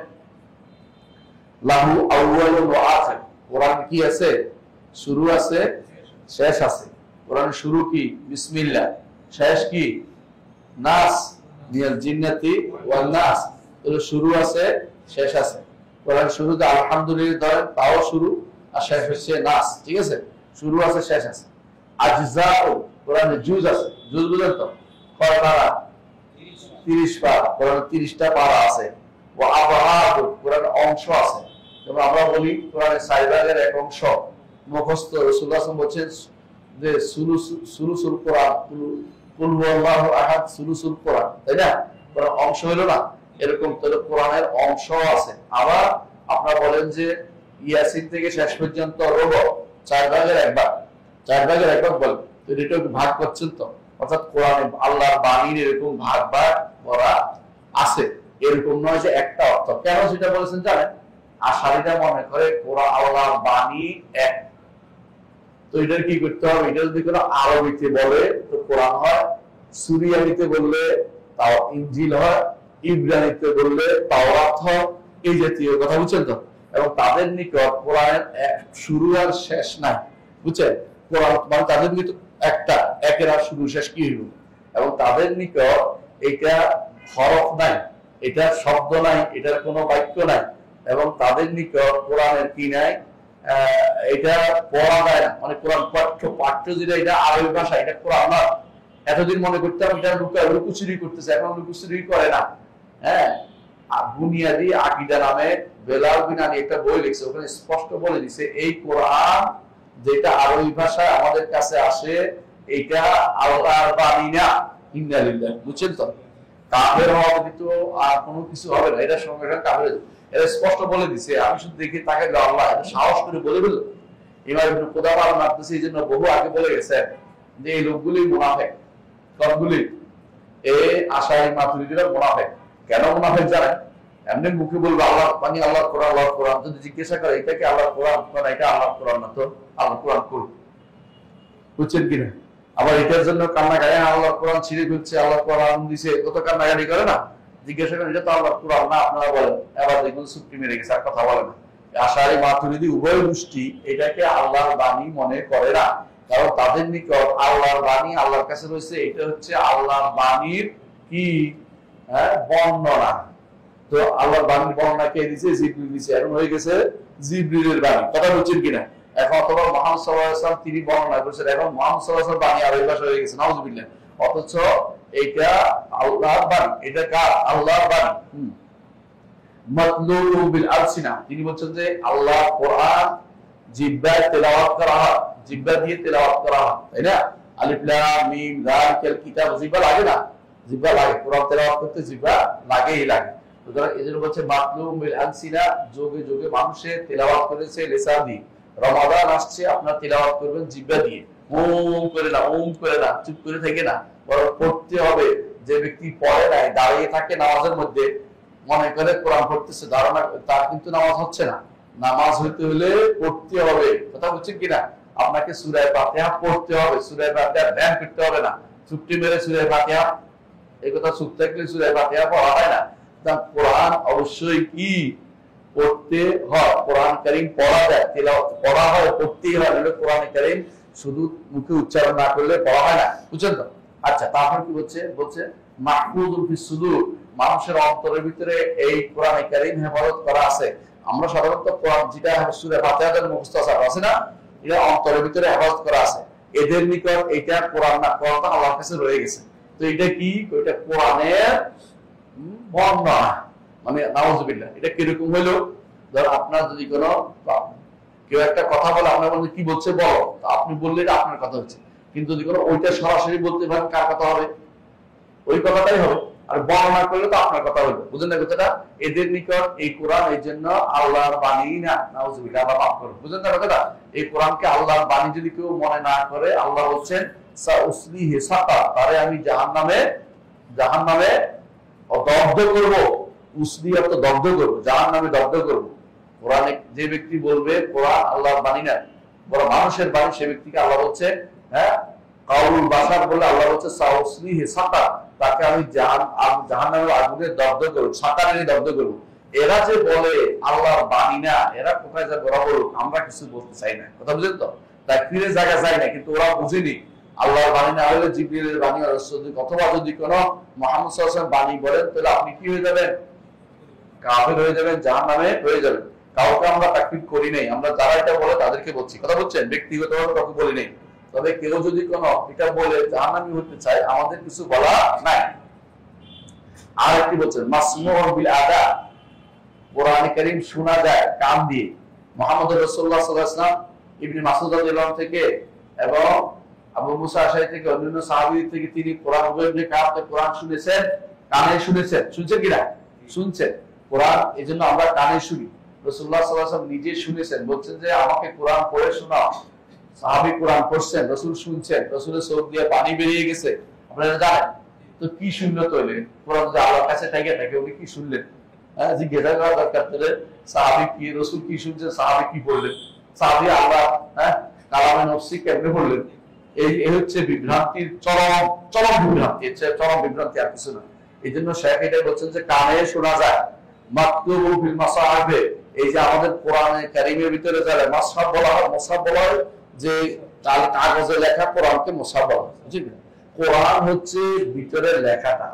Speaker 1: লাহু আউয়ালুন ওয়া আখির, কোরআন কি আছে? শুরু আছে, শেষ আছে। কোরআনের শুরু কি? বিসমিল্লাহ। শেষ কি? নাস, মিনাল জিন্নাতি ওয়ান নাস। তাহলে শুরু আছে, শেষ আছে। কোরআন শুরুতে আলহামদুলিল্লাহ ধরেন, তাও শুরু, আর শেষ হচ্ছে নাস। ঠিক আছে? শুরু আছে, শেষ আছে। আজজাউ, কোরআনে জুজ আছে। জুজ বুঝেন তো? কয় পারা? 30 পারা। কোরআনে 30টা পারা আছে। ও আবহাদ, কোরআনে অংশ আছে। যেমন আমরা বলি কোরআনে 4 ভাগের 1 অংশ মুখস্থ। রাসূলুল্লাহ সাল্লাল্লাহু আলাইহি ওয়াসাল্লাম বলেছেন যে সুলুসুল কোরআন, কুল হুয়াল্লাহু আহাদ সুলুসুল কোরআন, তাই না? কোরআন অংশ হলো না? এরকম তাহলে কোরআনের অংশ আছে। আবার আপনারা বলেন যে ইয়াসিন থেকে শেষ পর্যন্ত রুবু, 4 ভাগের 1 ভাগ, 4 ভাগের 1 ভাগ বলেন। তো এটা ভাগ করছেন তো? অর্থাৎ কোরআনে আল্লাহর বাণীর এরকম ভাগ ভাগ করা আছে, এরকম নয় যে একটা অর্থ। কেন সেটা বলেছেন জানেন? আশারীরা মনে করে কোরআন আল্লাহর বাণী এক। তো এটা কি করতে হবে? এটা যদি কোনো আরবিতে বলে তো কোরআন হয়, সুরিয়ানিতে বললে তাও ইনজিল হয়, ইব্রানিতে বললে তাওরাত হয়, এই জাতীয় কথা, বুঝছেন তো? এবং তাদের নিকট কোরআনের শুরু আর শেষ নাই, বুঝছেন? কোরআন মানে তাদের নিকট একটা, একের আর শুরু শেষ কি হইল। এবং তাদের নিকট এটা হরফ নাই, এটা শব্দ নাই, এটার কোনো বাক্য নাই, এবং তাদের নিকট কোরআনের কি নাই, এটা পড়া যায় না। মানে কোরআন পাঠ্য যেটা, এটা আরবি ভাষা, এটা কোরআন না। এতদিন মনে করতাম এটা লুকোচুরি করতেছে, এখন লুকোচুরি করে না। হ্যাঁ, বুনিয়াদি আকীদা নামে বেলাল বিনানি একটা বই লিখছে, ওখানে স্পষ্ট বলে দিছে এই কোরআন যেটা আরবি ভাষায় আমাদের কাছে আসে এটা আল্লাহর বাণী না। ইন্না লিল্লাহ, বুঝছেন তো? কাফের হওয়া ব্যতীত আর কোনো কিছু হবে না, এটা সঙ্গে সঙ্গে কাফের। এটা স্পষ্ট বলে দিছে। আমি শুধু দেখি তাকে আল্লাহ এটা সাহস করে বলে দিল। ইমাম ইবনে কুদামা মাদ্রাসি এই জন্য বহু আগে বলে গেছেন যে এই লোকগুলি মুনাফিক, সবগুলি এই আশারী মাতুরিদীরা মুনাফিক। কেন মুনাফিক জানেন? এমনি মুখে বলবে আল্লাহ বাণী, আল্লাহর কোরআন, আল্লাহর কোরআন। যদি জিজ্ঞাসা করে এটা কি আল্লাহর কোরআন, না এটা আল্লাহর কোরআন না, তো আল্লাহর কোরআন কই? বুঝছেন কিনা? আবার এটার জন্য কান্নাকাটি, আল্লাহর কোরআন ছিঁড়ে ফেলছে, আল্লাহর কোরআন দিছে, কত কান্নাকাটি করে না? জিজ্ঞাসা করেন এটা তো আল্লাহর কোরআন না, আপনারা বলেন। এবার দেখুন চুপটি মেরে গেছে, আর কথা বলে না। আশারী মাতুরিদী উভয় গোষ্ঠী এটাকে আল্লাহর বাণী মনে করে না, কারণ তাদের নিকট আল্লাহর বাণী আল্লাহর কাছে রয়েছে, এটা হচ্ছে আল্লাহর বাণীর কি বর্ণনা। তো আল্লাহর বাণীর বর্ণনা কে দিছে? জিবরিল দিছে। এখন হয়ে গেছে জিবরিলের বাণী, কথা বলছেন কিনা? এখন অথবা মুহাম্মদ সাল্লাল্লাহু আলাইহি ওয়াসাল্লাম তিনি বর্ণনা করেছেন, এখন মুহাম্মদ সাল্লাল্লাহু আলাইহি ওয়াসাল্লাম বাণী আরবি ভাষা হয়ে গেছে, নাউযুবিল্লাহ। অথচ এটা আল্লাহর বাণী, এটা কার? আল্লাহর বাণী। মাতলুবু বিল আলসিনা, তিনি বলছেন যে আল্লাহ কোরআন জিহ্বায় তেলাওয়াত করা হয়, জিহ্বা দিয়ে তেলাওয়াত করা হয়, তাই না? আলিফ লাম মিম যালিকাল কিতাব, জিহ্বা লাগে না? জিহ্বা লাগে, কোরআন তেলাওয়াত করতে জিহ্বা লাগেই লাগে। সুতরাং এজন্য বলছে মাতলুবু বিল আলসিনা, যোগে যোগে মানুষের তেলাওয়াত করেছে লিসান দিয়ে। রমাদান আসছে, আপনার তেলাওয়াত করবেন জিহ্বা দিয়ে, ওম করে না, ওম করে না, চুপ করে থেকে না, বরং পড়তে হবে। যে ব্যক্তি পড়ে নাই, দাঁড়িয়ে থাকে নামাজের মধ্যে, মনে করে কোরআন পড়তেছে, ধারণা তার কিন্তু নামাজ হচ্ছে না। নামাজ হইতে হলে পড়তে হবে, কথা বুঝছেন কিনা? আপনাকে সূরা ফাতিহা পড়তে হবে, সূরা ফাতিহা ধ্যান করতে হবে না। চুপটি মেরে সূরা ফাতিহা, এই কথা চুপ থাকলে সূরা ফাতিহা পড়া হয় না। কোরআন অবশ্যই কি পড়তে হয়, কোরআন কারীম পড়া যায়, তেলাওয়াত পড়া হয়, পড়তেই হয়। কোরআন কারীম শুধু মুখে উচ্চারণ না করলে পড়া হয় না, বুঝছেন তো? আচ্ছা, তারপর কি বলছে? বলছে মাহফুজুল ফিস সুদূর, মানুষের অন্তরের ভিতরে এই কোরআন কারীম হেফাজত করা আছে। আমরা সাধারণত কোরআন যেটা সূরা ফাতিহা মুখস্থ আছে না, এটা অন্তরের ভিতরে হেফাজত করা আছে। এদের নিকট এটা কোরআন না, কোরআন আল্লাহর কাছে রয়ে গেছে। তো এটা কি? এটা কোরআনের বর্ণনা, মানে নাউযুবিল্লাহ। এটা কিরকম হইলো? ধর আপনার যদি কোনো কেউ একটা কথা বলে, আপনার বলতে কি বলছে বলো, আপনি বললে এটা আপনার কথা হচ্ছে। কিন্তু যদি কোনো ওইটা সরাসরি বলতে পারেন, কার কথা হবে? ওই কথাটাই হবে। আর বর্ণনা করলে তো আপনার কথা হইলো, বুঝলেন না কথাটা? এদের নিকট এই কোরআন এই জন্য আল্লাহর বাণী না, নাউযুবিল্লাহ, আল্লাহ মাফ করুন, বুঝলেন না কথাটা? এই কোরআনকে আল্লাহর বাণী যদি কেউ মনে না করে, আল্লাহ বলছেন সাউসলিহি সাকার, তারে আমি জাহান্নামে দগ্ধ করব। উসলি অর্থ দগ্ধ করব, জাহান্নামে দগ্ধ করব। কোরআনে যে ব্যক্তি বলবে কোরআন আল্লাহর বাণী না, বড় মানুষের বাণী, সে ব্যক্তিকে আল্লাহ বলছে কাউলুল বাশার বলে আল্লাহ বলছে সাউসলিহি সাকার, তাকে আমি জাহান্নামের আগুনে দগ্ধ করব, সাকারে দগ্ধ করব। এরা যে বলে আল্লাহর বাণী না, এরা কোথায় যা বড় বড়, আমরা কিছু বলতে চাই না, কথা বুঝলেন তো? তাই ফিরে জায়গা যায় না, কিন্তু ওরা বুঝেনি আল্লাহর বাণী না হলে জিবরিলের বাণী, অথবা যদি কোনো মুহাম্মদ সাল্লাল্লাহু আলাইহি ওয়াসাল্লাম বাণী বলেন, তাহলে আপনি কি হয়ে যাবেন? কাফের হয়ে যাবেন, জাহান্নামে হয়ে যাবেন। কাউকে আমরা তাকফীর করি নাই, আমরা যারা এটা বলে তাদেরকে বলছি, কথা বুঝছেন? ব্যক্তিগতভাবে কাউকে বলি নাই। তবে কেউ যদি কোনো এটা বলে জাহান্নামী হতে চায়, আমাদের কিছু বলা নাই। আর একটি বলছেন মাসমুউন বিল আদা, কোরআনে কারীম শোনা যায় কান দিয়ে। মুহাম্মদ রাসূলুল্লাহ সাল্লাল্লাহু আলাইহি ওয়াসাল্লাম ইবনে মাসউদ রাদিয়াল্লাহু আনহু থেকে এবং আবু মুসা আশআরী থেকে, অন্যান্য সাহাবী থেকে তিনি কোরআন উপরে কাঁপতে কোরআন শুনেছেন, কানে শুনেছেন। শুনছেন কিনা? শুনছেন কোরআন, এজন্য আমরা কানে শুনি। রাসূলুল্লাহ সাল্লাল্লাহু আলাইহি ওয়াসাল্লাম নিজে শুনেছেন, বলছেন যে আমাকে কোরআন পড়ে শোনাও। সাহাবী কোরআন পড়ছেন, রাসূল শুনছেন, রাসূলের চোখ দিয়ে পানি বেরিয়ে গেছে, আপনারা জানেন। তো কি শুনলো তাহলে? কোরআন যে আল্লাহর কাছে থাকে উনি কি শুনলেন? জিজ্ঞাসা করা দরকার। তাহলে সাহাবী কি, রাসূল কি শুনছেন, সাহাবী কি বললেন, সাহাবী আল্লাহ কালামে নফসি কেমনে বললেন? এই হচ্ছে বিভ্রান্তির চরম চরম বিভ্রান্তি, চরম বিভ্রান্তি, আর কিছু না। এই জন্য শেখ এটা বলছেন যে কানে শোনা যায়, মাকতুবু ফিল মাসাহিফে, এই যে আমাদের কোরআনে কারীমের ভিতরে যারা মাসহাফ বলা হয়, মুসহাফ বলা হয়, যে কাগজে লেখা কোরআনকে মুসহাফ বলা হয়, বুঝলেন? কোরআন হচ্ছে ভিতরের লেখাটা,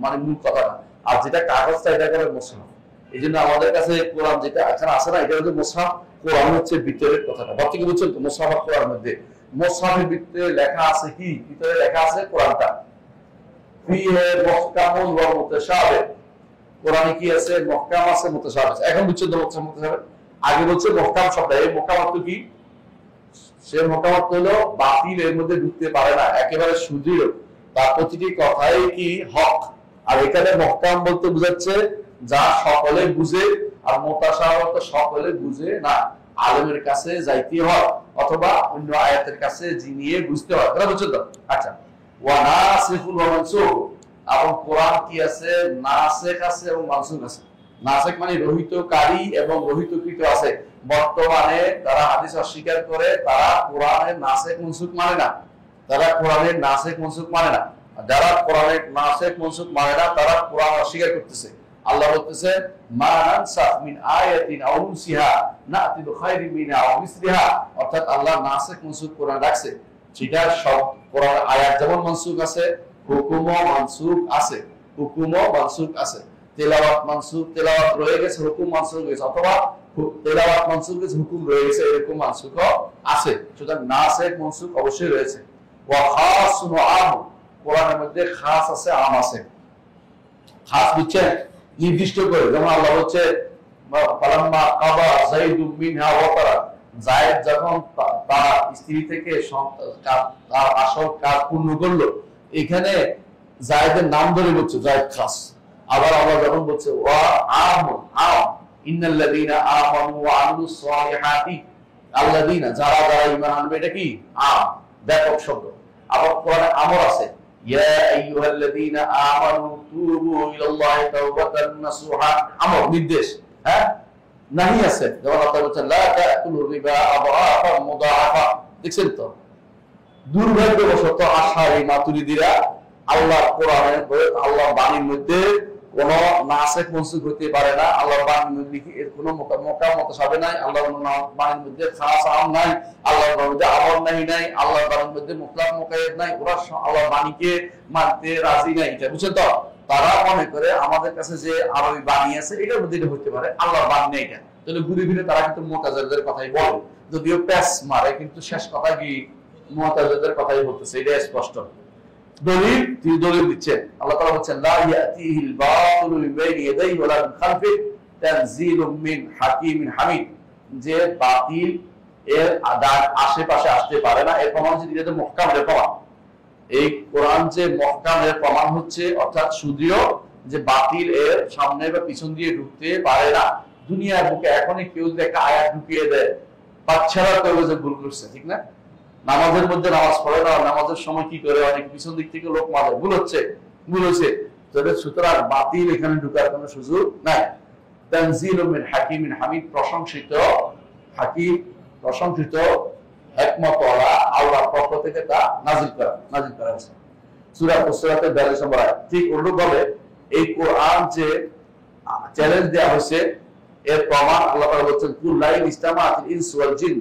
Speaker 1: মানে মূল কথাটা, আর যেটা কাগজটা এটা করে মুসহাফ। এই জন্য আমাদের কাছে কোরআন যেটা এখানে আছে না, এটা হচ্ছে মুসহাফ, কোরআন হচ্ছে ভিতরের কথাটা। বাকি বুঝছেন তো? মুসহাফ আর কোরআনের মধ্যে, মুসহাফের ভিতরে লেখা আছে কি? ভিতরে লেখা আছে কোরআনটা। ফিহে মুহকামুন ওয়া মুতাশাবিহ, কোরআনে কি আছে? মুহকাম আছে, মুতাশাবিহ আছে। এখন বুঝছেন তো মুতাশাবিহ? আগে বলছে মুহকাম শব্দ, এই মুহকাম অর্থ কি? সে মুহকাম অর্থ হলো বাতিল এর মধ্যে ঢুকতে পারে না, একেবারে সুদৃঢ়, তার প্রতিটি কথাই কি হক। আর এখানে মুহকাম বলতে বোঝাচ্ছে যা সকলে বুঝে, আর মুতাশাবিহ অর্থ সকলে বুঝে না, আলেমের কাছে যাইতে হয় অথবা অন্য আয়াতের কাছে জিনিয়ে বুঝতে হয়। এটা বুঝছেন তো? আচ্ছা, ওয়া নাসিখুল ওয়া মানসুখ, এবং কোরআন কি আছে? নাসিখ আছে এবং মানসুখ আছে। নাসিখ মানে রহিতকারী এবং রহিতকৃত আছে। বর্তমানে যারা হাদিস অস্বীকার করে তারা কোরআনের নাসিখ মানসুখ মানে না, তারা কোরআনের নাসিখ মানসুখ মানে না। যারা কোরআনের নাসিখ মানসুখ মানে না তারা কোরআন অস্বীকার করতেছে। আল্লাহ বলতেছে মা নানসাখ মিন আয়াতিন আও নুসিহা নাতি বিখাইরিন মিনহা আও মিসলিহা, অর্থাৎ আল্লাহ নাসিখ মানসুখ কোরআন রাখছে। সেটা সব কোরআন আয়াত যেমন মানসুখ আছে, হুকুমও মানসুখ আছে, হুকুমও মানসুখ আছে। তেলাওয়াত মানসুখ, তেলাওয়াত রয়ে গেছে, হুকুম মানসুখ হয়েছে, অথবা তেলাওয়াত মানসুখ হয়েছে, হুকুম রয়ে গেছে, এরকম মানসুখও আছে। সুতরাং নাসিখ মানসুখ অবশ্যই রয়েছে। ওয়া খাসুন ওয়া আম, কোরআনের মধ্যে খাস আছে, আম আছে। খাস বুঝছেন? নির্দিষ্ট করে, যেমন আল্লাহ বলছে ফালাম্মা কাবা যাইদুম মিনহা ওয়াতারা, যায়েদ যখন তার স্ত্রী থেকে তার আসল কাজ পূর্ণ করলো, এখানে যায়েদের নাম ধরে বলছে যায়েদ খাস। আবার আল্লাহ যখন বলছে ওয়া আম ইন্নাল্লাযীনা আমানু ওয়া আমিলুস সালিহাতি, আল্লাযীনা যারা যারা ঈমান আনবে, এটা কি? আম, ব্যাপক শব্দ। আবার কোরআনে আমর আছে, ইয়া আইয়ুহাল্লাযীনা আমানু তুবু ইলাল্লাহি তাওবাতান নাসুহা, আমর নির্দেশ। নাহি আছে, যেমন আল্লাহ বলেছেন লা তাকুলুর রিবা আদআফান মুদাআফা। দেখছেন তো? দুর্ভাগ্যবশত আশারি মাতুরিদিরা আল্লাহর কোরআনের, আল্লাহর বাণীর মধ্যে কোন নাসিখ মানসুখ হতে পারে না। আল্লাহর বাণীর মধ্যে এর কোনো মুহকাম মুতাশাবিহ নাই, আল্লাহর বাণীর মধ্যে খাস আম নাই, আল্লাহর বাণীর মধ্যে আমর নাই, আল্লাহর বাণীর মধ্যে মুতলাক মুকাইয়্যদ নাই। ওরা আল্লাহর বাণীকে মানতে রাজি নাই। এটা বুঝছেন তো? তারা মনে করে আমাদের কাছে যে আরবি বাণী আছে এটার মধ্যে এটা হতে পারে, আল্লাহর বাণী নেই। এটা তাহলে ঘুরে ফিরে তারা কিন্তু মুতাযাদ্দিদের কথাই বলে, যদিও প্যাস মারে, কিন্তু শেষ কথা কি মুতাযাদ্দিদের কথাই বলতেছে, এটা স্পষ্ট। দলিল, তিনি দলিল দিচ্ছেন। আল্লাহ তাআলা বলেন লা ইয়াতিহিল বাতিলু মিন বাইনি ইয়াদাইহি ওয়া লা মিন খালফিহি তানজিলুম মিন হাকীমিন হামিদ, যে বাতিল এর আশেপাশে আসতে পারে না। এর প্রমাণ হচ্ছে এটা মুহকামের প্রমাণ। এই কোরআন যে মুহকামের প্রমাণ হচ্ছে, অর্থাৎ সুদৃঢ়, যে বাতিল এর সামনে বা পিছন দিয়ে ঢুকতে পারে না। দুনিয়ার বুকে এখনই কেউ যদি একটা আয়াত ঢুকিয়ে দেয়, বাচ্চারা করবে যে ভুল করছে, ঠিক না? নামাজের মধ্যে নামাজ পড়ে না, নামাজের সময় কি করে অনেক পিছন দিক থেকে লোক মারে, ভুল হচ্ছে। তবে সুতরাং বাতিল এখানে ঢুকার কোনো সুযোগ নাই। তানজিলুম মিন হাকীমিন হামিদ, প্রশংসিত হাকিম, প্রশংসিত হিকমতওয়ালা আল্লাহর পক্ষ থেকে তা নাজিল করা হয়েছে। সূরা ফুসসিলাতের 42 নম্বর আয়াত। ঠিক অনুরূপভাবে এই কোরআন যে চ্যালেঞ্জ দেওয়া হয়েছে, এর প্রমাণ আল্লাহ তাআলা বলেছেন কুল লা ইসতামাআতিল ইনসু ওয়াল জিন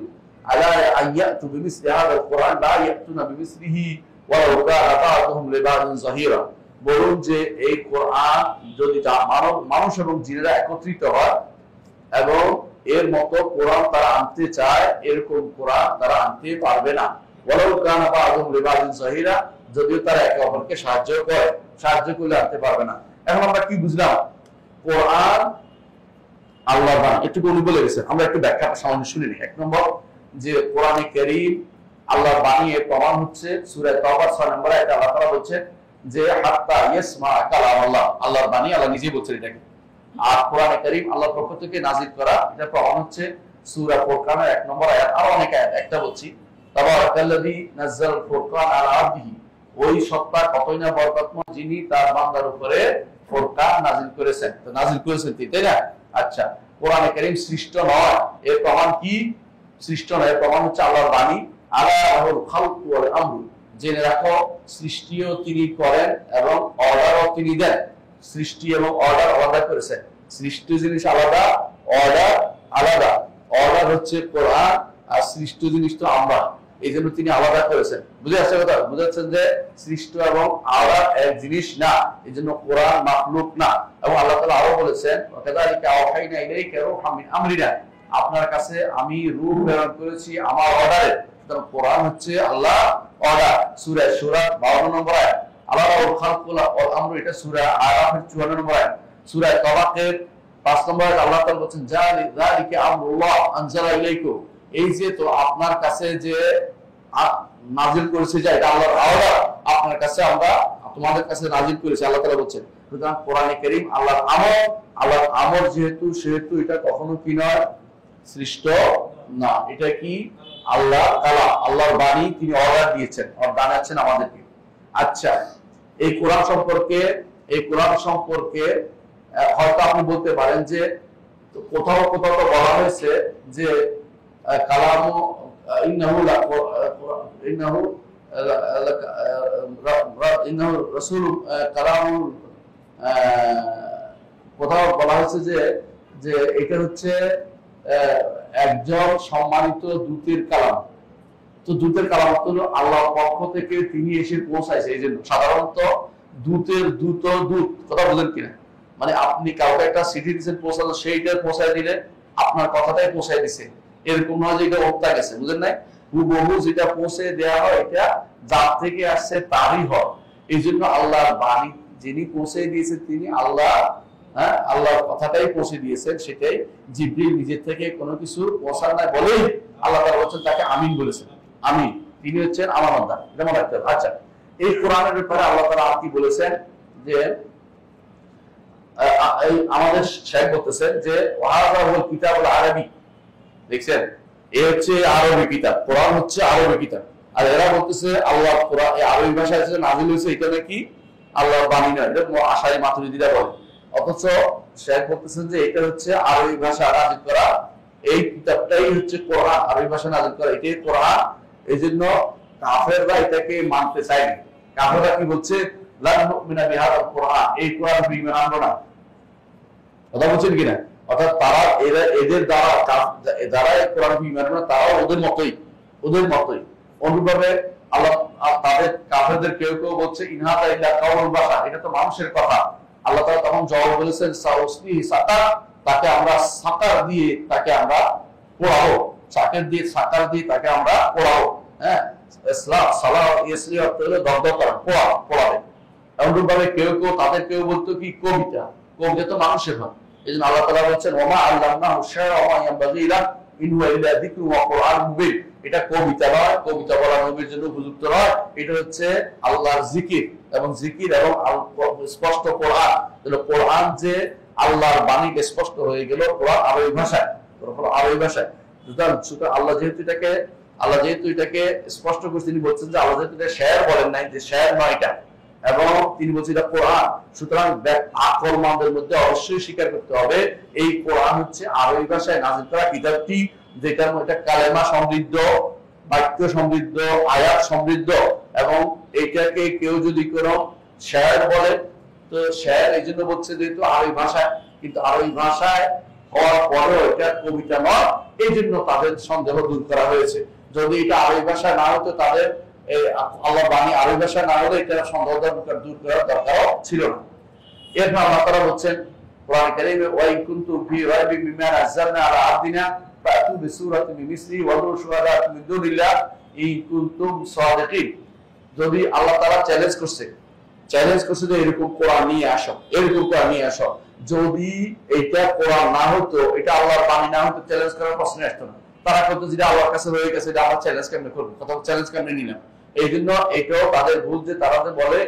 Speaker 1: আলা আইয়াতু বিমিসলি হাযাল কোরআন লা ইয়াতুনা বিমিসলিহি ওয়ালাউ কানা বা'দুহুম লিবা'দিন যাহিরা। বলুন যে এই কোরআন যদি মানুষ এবং জিনেরা একত্রিত হয় এবং এর মতো কোরআন তারা আনতে চায়, এরকম কোরআন তারা আনতে পারবে না। ওয়ালাউ কানা বা'দুহুম লিবা'দিন যাহিরা, যদিও তারা একে অপরকে সাহায্য করলে আনতে পারবে না। এখন আমরা কি বুঝলাম? কোরআন আল্লাহর বাণী। একটু বলে গেছে, আমরা একটু ব্যাখ্যা সামান্য শুনে নিই। 1 নম্বর, যে কোরআনে কারীম আল্লাহর বাণী, এর প্রমাণ হচ্ছে সূরা তাওবার 6 নম্বর আয়াতে আল্লাহ তাআলা বলছেন যে হাত্তা ইয়াসমা কালাম আল্লাহ, আল্লাহর বাণী, আল্লাহ নিজেই বলছেন এটাকে। আর কোরআনে কারীম আল্লাহর পক্ষ থেকে নাযিল করা, এটা প্রমাণ হচ্ছে সূরা ফুরকানের 1 নম্বর আয়াত। আর অনেক আয়াত, একটা বলছি তাবারাকাল্লাযী নাযাল ফুরকান আলা আবদিহি, ওই সত্তা কতই না বরকতময় যিনি তার বান্দার উপরে ফুরকান নাযিল করেছেন। তো নাযিল করেছেন তাই না? আচ্ছা, কোরআনে কারীম সৃষ্ট নয়, এর প্রমাণ কি? সৃষ্ট নয়, এর প্রমাণ হচ্ছে আল্লাহর বাণী। আলা লাহুল খালকু ওয়াল আমরু, জেনে রাখো সৃষ্টিও তিনি করেন এবং অর্ডারও তিনি দেন। সৃষ্টি এবং অর্ডার আলাদা করেছেন। সৃষ্টি জিনিস আলাদা, অর্ডার আলাদা। অর্ডার হচ্ছে কোরআন আর সৃষ্টি জিনিস তো আমরা, এই জন্য তিনি আলাদা করেছেন। বুঝে আসছে কথা? বুঝে যাচ্ছেন যে সৃষ্টি এবং অর্ডার এক জিনিস না, এই জন্য কোরআন মাখলুক না। এবং আল্লাহ তাআলা আরো বলেছেন, ওয়াকাযালিকা আওহাইনা ইলাইকা রূহাম মিন আমরিনা, আপনার কাছে আমি রূহ প্রেরণ করেছি আমার অর্ডারে। সুতরাং কোরআন হচ্ছে আল্লাহ অর্ডার। সূরা শূরা 52 নম্বর আয়াত, আল্লাহুল খালকু ওয়াল আমরু, এটা সূরা আরাফের 54 নম্বর আয়াত। সূরা তাবাকের 5 নম্বর আয়াত আল্লাহ তাআলা বলেন, যালিকা আমরুল্লাহ আনজালা ইলাইকুম, এই যে তো আপনার কাছে যে নাজিল করেছে, যে এটা আল্লাহর অর্ডার, আপনার কাছে আমরা তোমাদের কাছে নাজিল করেছি, আল্লাহ তাআলা বলেন। সুতরাং কোরআনে কারীম আল্লাহর আমর, আল্লাহর আমর যেহেতু, সেহেতু এটা কখনো কি নয়? সৃষ্ট না। এটা কি? আল্লাহ তাআলা, আল্লাহর বাণী, তিনি অর্ডার দিয়েছেন, অর্ডার জানাচ্ছেন আমাদেরকে। আচ্ছা, এই কোরআন সম্পর্কে হয়তো আপনি বলতে পারেন যে কোথাও কোথাও তো বলা হয়েছে যে কালামু ইন্নাহু রাসূল কালামু, কোথাও বলা হয়েছে যে এটা হচ্ছে একজন সম্মানিত দূতের কালাম। তো দূতের কালাম হলো আল্লাহর পক্ষ থেকে তিনি এসে পৌঁছাইছে। এই জন্য সাধারণত দূতের দূত, কথা বলেন কিনা, মানে আপনি কাউকে একটা চিঠি দিচ্ছেন পৌঁছানো, সেইটা পৌঁছায় দিলে আপনার কথাটাই পৌঁছায় দিছে, এরকম নয় যে এটা হত্যা গেছে। বুঝেন নাই? হুবহু যেটা পৌঁছে দেওয়া হয় এটা যার থেকে আসছে তারই হয়। এই জন্য আল্লাহর বাণী যিনি পৌঁছে দিয়েছেন তিনি আল্লাহ, হ্যাঁ, আল্লাহর কথাটাই পৌঁছে দিয়েছেন, সেটাই। জিবরিল নিজের থেকে কোনো কিছু পৌঁছান নাই বলেই আল্লাহ তাআলা বলেছেন তাকে আমিন বলেছেন। আমিন, তিনি হচ্ছেন আমার বান্দা, এটা মনে রাখতে হবে। আচ্ছা, এই কোরআনের ব্যাপারে আল্লাহ তাআলা আর কি বলেছেন? যে আমাদের শেখ বলতেছেন যে ওয়াহাযা হুয়াল কিতাবুল আরবী, দেখছেন, এই হচ্ছে আরবি কিতাব, কোরআন হচ্ছে আরবি কিতাব। আর এরা বলতেছে আল্লাহ কোরআন আরবি ভাষায় নাযিল হয়েছে, এটা নাকি আল্লাহর বাণী নয়, এটা আশারি মাতুরিদীরা বলে। অথচ শেখ বলতেছেন যে এটা হচ্ছে আরবি ভাষা নাযিল করা, এই কিতাবটাই হচ্ছে কোরআন, আরবি ভাষা নাযিল করা, এটাই কোরআন। এই জন্য কাফেররা এটাকে মানতে চায়নি। কাফেররা কি বলছে? লা নুমিনা বিহাদাল কোরআন, এই কোরআন ঈমান আনবো না। কথা বলছেন কিনা? অর্থাৎ তারা এদের দ্বারা কোরআন ঈমান আনবে না, তারাও ওদের মতোই। অনুরূপভাবে আল্লাহ তাদের কাফেরদের কেউ কেউ বলছে ইনহাদা ইল্লা কাউলুল বাশার, এটা তো মানুষের কথা। আল্লাহ তাআলা তখন জবাব বলেছেন সাউসলিহি সাকার, তাকে আমরা সাকার দিয়ে তাকে আমরা পোড়াবো, সাকার দিয়ে তাকে আমরা পোড়াবো। হ্যাঁ, ইসলাম সালাহ ইয়াসলি অর্থ হলো দগ্ধ করা, পোড়াবে। অনুরূপভাবে কেউ তাদের কেউ বলতো কি কবিতা তো মানুষের হয়। এই জন্য আল্লাহ তাআলা বলছেন ওমা আল্লামনাহু শি'রা ওয়া ইয়ানবাগি লাহু ইন হুয়া ইল্লা যিকরুন ওয়া কুরআনুম মুবিন, এটা কবিতা নয়, কবিতা বলা নবীর জন্য উপযুক্ত নয়, এটা হচ্ছে আল্লাহর জিকির এবং স্পষ্ট কোরআন। কোরআন যে আল্লাহর বাণী স্পষ্ট হয়ে গেল, কোরআন আরবি ভাষায়, আল্লাহ যেহেতু এটাকে স্পষ্ট করে তিনি বলছেন যে আল্লাহ যেহেতু এটা শের বলেন নাই, যে শের নয় এটা, এবং তিনি বলছেন এটা কোরআন। সুতরাং আকলমানদের মধ্যে অবশ্যই স্বীকার করতে হবে এই কোরআন হচ্ছে আরবি ভাষায় নাযিল করা কিতাবটি, যেটার মধ্যে কালেমা সমৃদ্ধ, বাক্য সমৃদ্ধ, আয়াত সমৃদ্ধ। এবং এটাকে কেউ যদি কোনো শের বলে, তো শের এই জন্য বলছে যেহেতু আরবি ভাষায়, কিন্তু আরবি ভাষায় হওয়ার পরেও এটা কবিতা নয়, এই জন্য তাদের সন্দেহ দূর করা হয়েছে। যদি এটা আরবি ভাষায় না হতো, তাদের আল্লাহ বাণী আরবি ভাষায় না হলে এটা সন্দেহ দূর করার দরকার ছিল না। এরপর আল্লাহ তাআলা বলছেন কোরআনে কারীমে ওয়া ইন কুনতুম ফি রাইবিন মিম্মা নাযালনা আলা আবদিনা ফাতু বিসূরাতিন মিন মিসলিহি ওয়া দু'ু শুহাদাআ মিন দুনিল্লাহ ইন কুনতুম সাদিকিন। যদি আল্লাহ তাআলা চ্যালেঞ্জ করছে যে এরকম কোরআন নিয়ে আসো, যদি এটা কোরআন না হতো, এটা আল্লাহর বাণী না হতো, চ্যালেঞ্জ করার প্রশ্ন আসতো না। তারা বলতো যেটা আল্লাহর কাছে রয়ে গেছে, এটা আমরা চ্যালেঞ্জ কেমনে করবো, চ্যালেঞ্জ কেমনে নিলাম। এই জন্য এটাও তাদের ভুল যে তারা যে বলে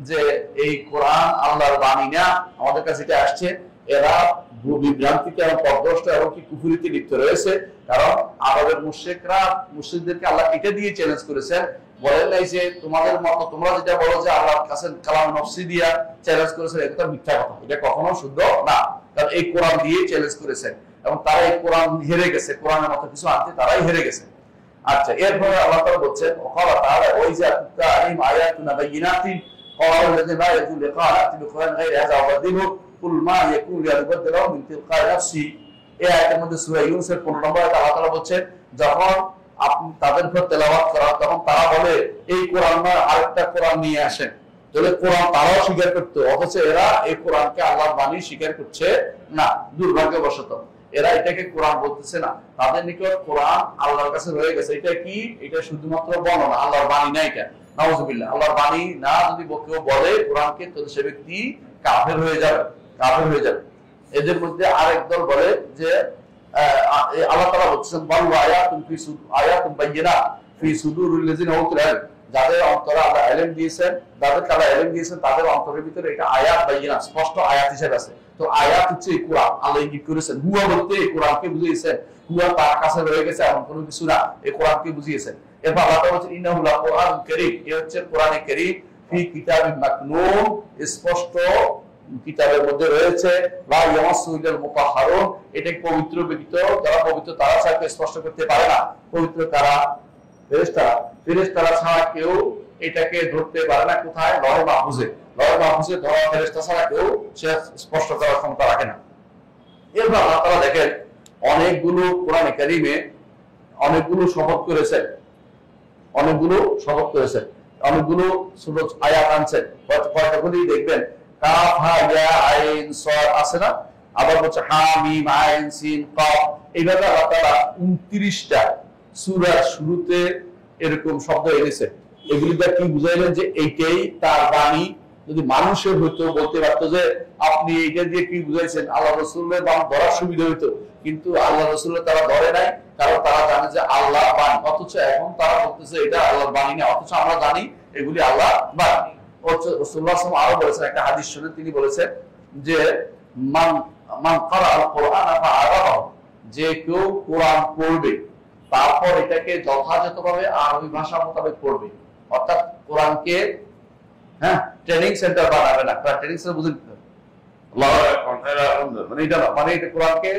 Speaker 1: যে এই কোরআন আল্লাহর বাণী না, আমাদের কাছে এটা আসছে, এরা বিভ্রান্তিতে এবং পথভ্রষ্ট এবং কি কুফরিতে লিপ্ত রয়েছে। কারণ আমাদের মুশরিকদেরকে আল্লাহ এটা দিয়ে চ্যালেঞ্জ করেছেন, বলেন নাই যে তোমাদের মতো তোমরা যেটা বলো যে আল্লাহর কাছে কালাম নফসি দিয়া চ্যালেঞ্জ করেছেন, এটা মিথ্যা কথা, এটা কখনো শুদ্ধ না। কারণ এই কোরআন দিয়ে চ্যালেঞ্জ করেছেন এবং তারা এই কোরআন হেরে গেছে, কোরআনের মতো কিছু আনতে তারাই হেরে গেছে। আচ্ছা, এরপরে আল্লাহ তাআলা বলছেন ওয়াকালা তাআলা ওয়াইজা তাআলিম আয়াতুনা বাইয়িনাতিন ক্বালা আল্লাযিনা লা ইয়ারজুনা লিকাআনা বিকুরআন গায়রি হাযা ওয়াদিনহু কুল মা ইয়াকুনু লিয়াবদদিলহু মিন তিলকাই নাফসি। এই আয়াতের মধ্যে সূরা ইউনূসের 15 নম্বর আয়াতে আল্লাহ তাআলা বলছেন যখন আপনি তাদের উপর তেলাওয়াত করেন তখন তারা বলে এই কোরআন নয় আরেকটা কোরআন নিয়ে আসেন। তাহলে কোরআন তারাও স্বীকার করতো, অথচ এরা এই কোরআনকে আল্লাহর বাণী স্বীকার করছে না। দুর্ভাগ্যবশত এরা এটাকে কোরআন বলতেছে না, তাদের নিকট কোরআন আল্লাহর কাছে রয়ে গেছে। এটা কি? এটা শুধুমাত্র বর্ণনা, আল্লাহর বাণী না। এটা নাউযুবিল্লাহ, আল্লাহর বাণী না যদি কেউ বলে কোরআনকে, তাহলে সে ব্যক্তি কাফের হয়ে যাবে, কাফের হয়ে যাবে। এদের মধ্যে আরেক দল বলে যে আল্লাহ তাআলা বলছেন বাল আয়াতুন বাইয়িনাত ফি সুদুরিল লাযিনা উতুল ইলম, যাদের অন্তরে আল্লাহ ইলম দিয়েছেন, যাদেরকে আল্লাহ ইলম দিয়েছেন তাদের অন্তরের ভিতরে এটা আয়াত বাইয়িনাত, স্পষ্ট আয়াত হিসেবে আছে। তো আয়াত হচ্ছে এই কোরআন, আল্লাহ ইঙ্গিত করেছেন। হুয়া বলতে এই কোরআনকে বুঝিয়েছেন, হুয়া তার কাছে রয়ে গেছে এমন কোনো কিছু না, এই কোরআনকে বুঝিয়েছেন। এরপর আল্লাহ তাআলা বলেছেন ইন্নাহু লাকুরআনুন কারীম, এই হচ্ছে কোরআনে কারীম, ফি কিতাবিন মাকনুন, স্পষ্ট কিতাবের মধ্যে রয়েছে। লা ইয়ামাসসুহু ইল্লাল মুতাহহারুন, এটা পবিত্র ব্যতীত যারা পবিত্র তারা ছাড়া স্পষ্ট করতে পারে না। পবিত্র তারা ফেরেশতারা ছাড়া কেউ এটাকে ধরতে পারে না। কোথায়? লওহে মাহফুজে। লওহে মাহফুজে ধরা ফেরেশতা ছাড়া কেউ সে স্পষ্ট করার ক্ষমতা রাখে না। এরপর আল্লাহ তাআলা দেখেন অনেকগুলো কোরআনে কারীমে অনেকগুলো শপথ করেছেন, অনেকগুলো শপথ করেছেন, অনেকগুলো সূরা আয়াত আনছেন। কয়টাগুলি দেখবেন কাফ হা ইয়া আইন সাদ আছে না, আবার হচ্ছে হা মিম আইন সিন কাফ। এইভাবে আল্লাহ তাআলা 29টা সূরার শুরুতে এরকম শব্দ এনেছে। এগুলি দ্বারা কি বুঝাইলেন যে এইটাই তার বাণী। যদি মানুষের হইতো বলতে পারতো যে আপনি এইটা দিয়ে কি বুঝাইছেন, আল্লাহ রাসূলের বাণী ধরার সুবিধা হইতো, কিন্তু আল্লাহ রাসূলের তারা ধরে নাই, কারণ তারা জানে যে আল্লাহ বাণী। অথচ এখন তারা বলতেছে এটা আল্লাহর বাণী না, অথচ আমরা জানি এগুলি আল্লাহ বাণী। রাসূলুল্লাহ সাল্লাল্লাহু আলাইহি ওয়াসাল্লাম আরো বলেছেন, একটা হাদিস শুনে তিনি বলেছেন যে মান ক্বারা আল কুরআন ফাআরাবাহু, যে কেউ কোরআন পড়বে তারপর এটাকে যথাযথভাবে আরবি ভাষা মোতাবেক পড়বে, অর্থাৎ কোরআনকে ট্রেনিং সেন্টার বানাবে না। ট্রেনিং সেন্টার বুঝেন মানে এটা না, মানে এটা কোরআনকে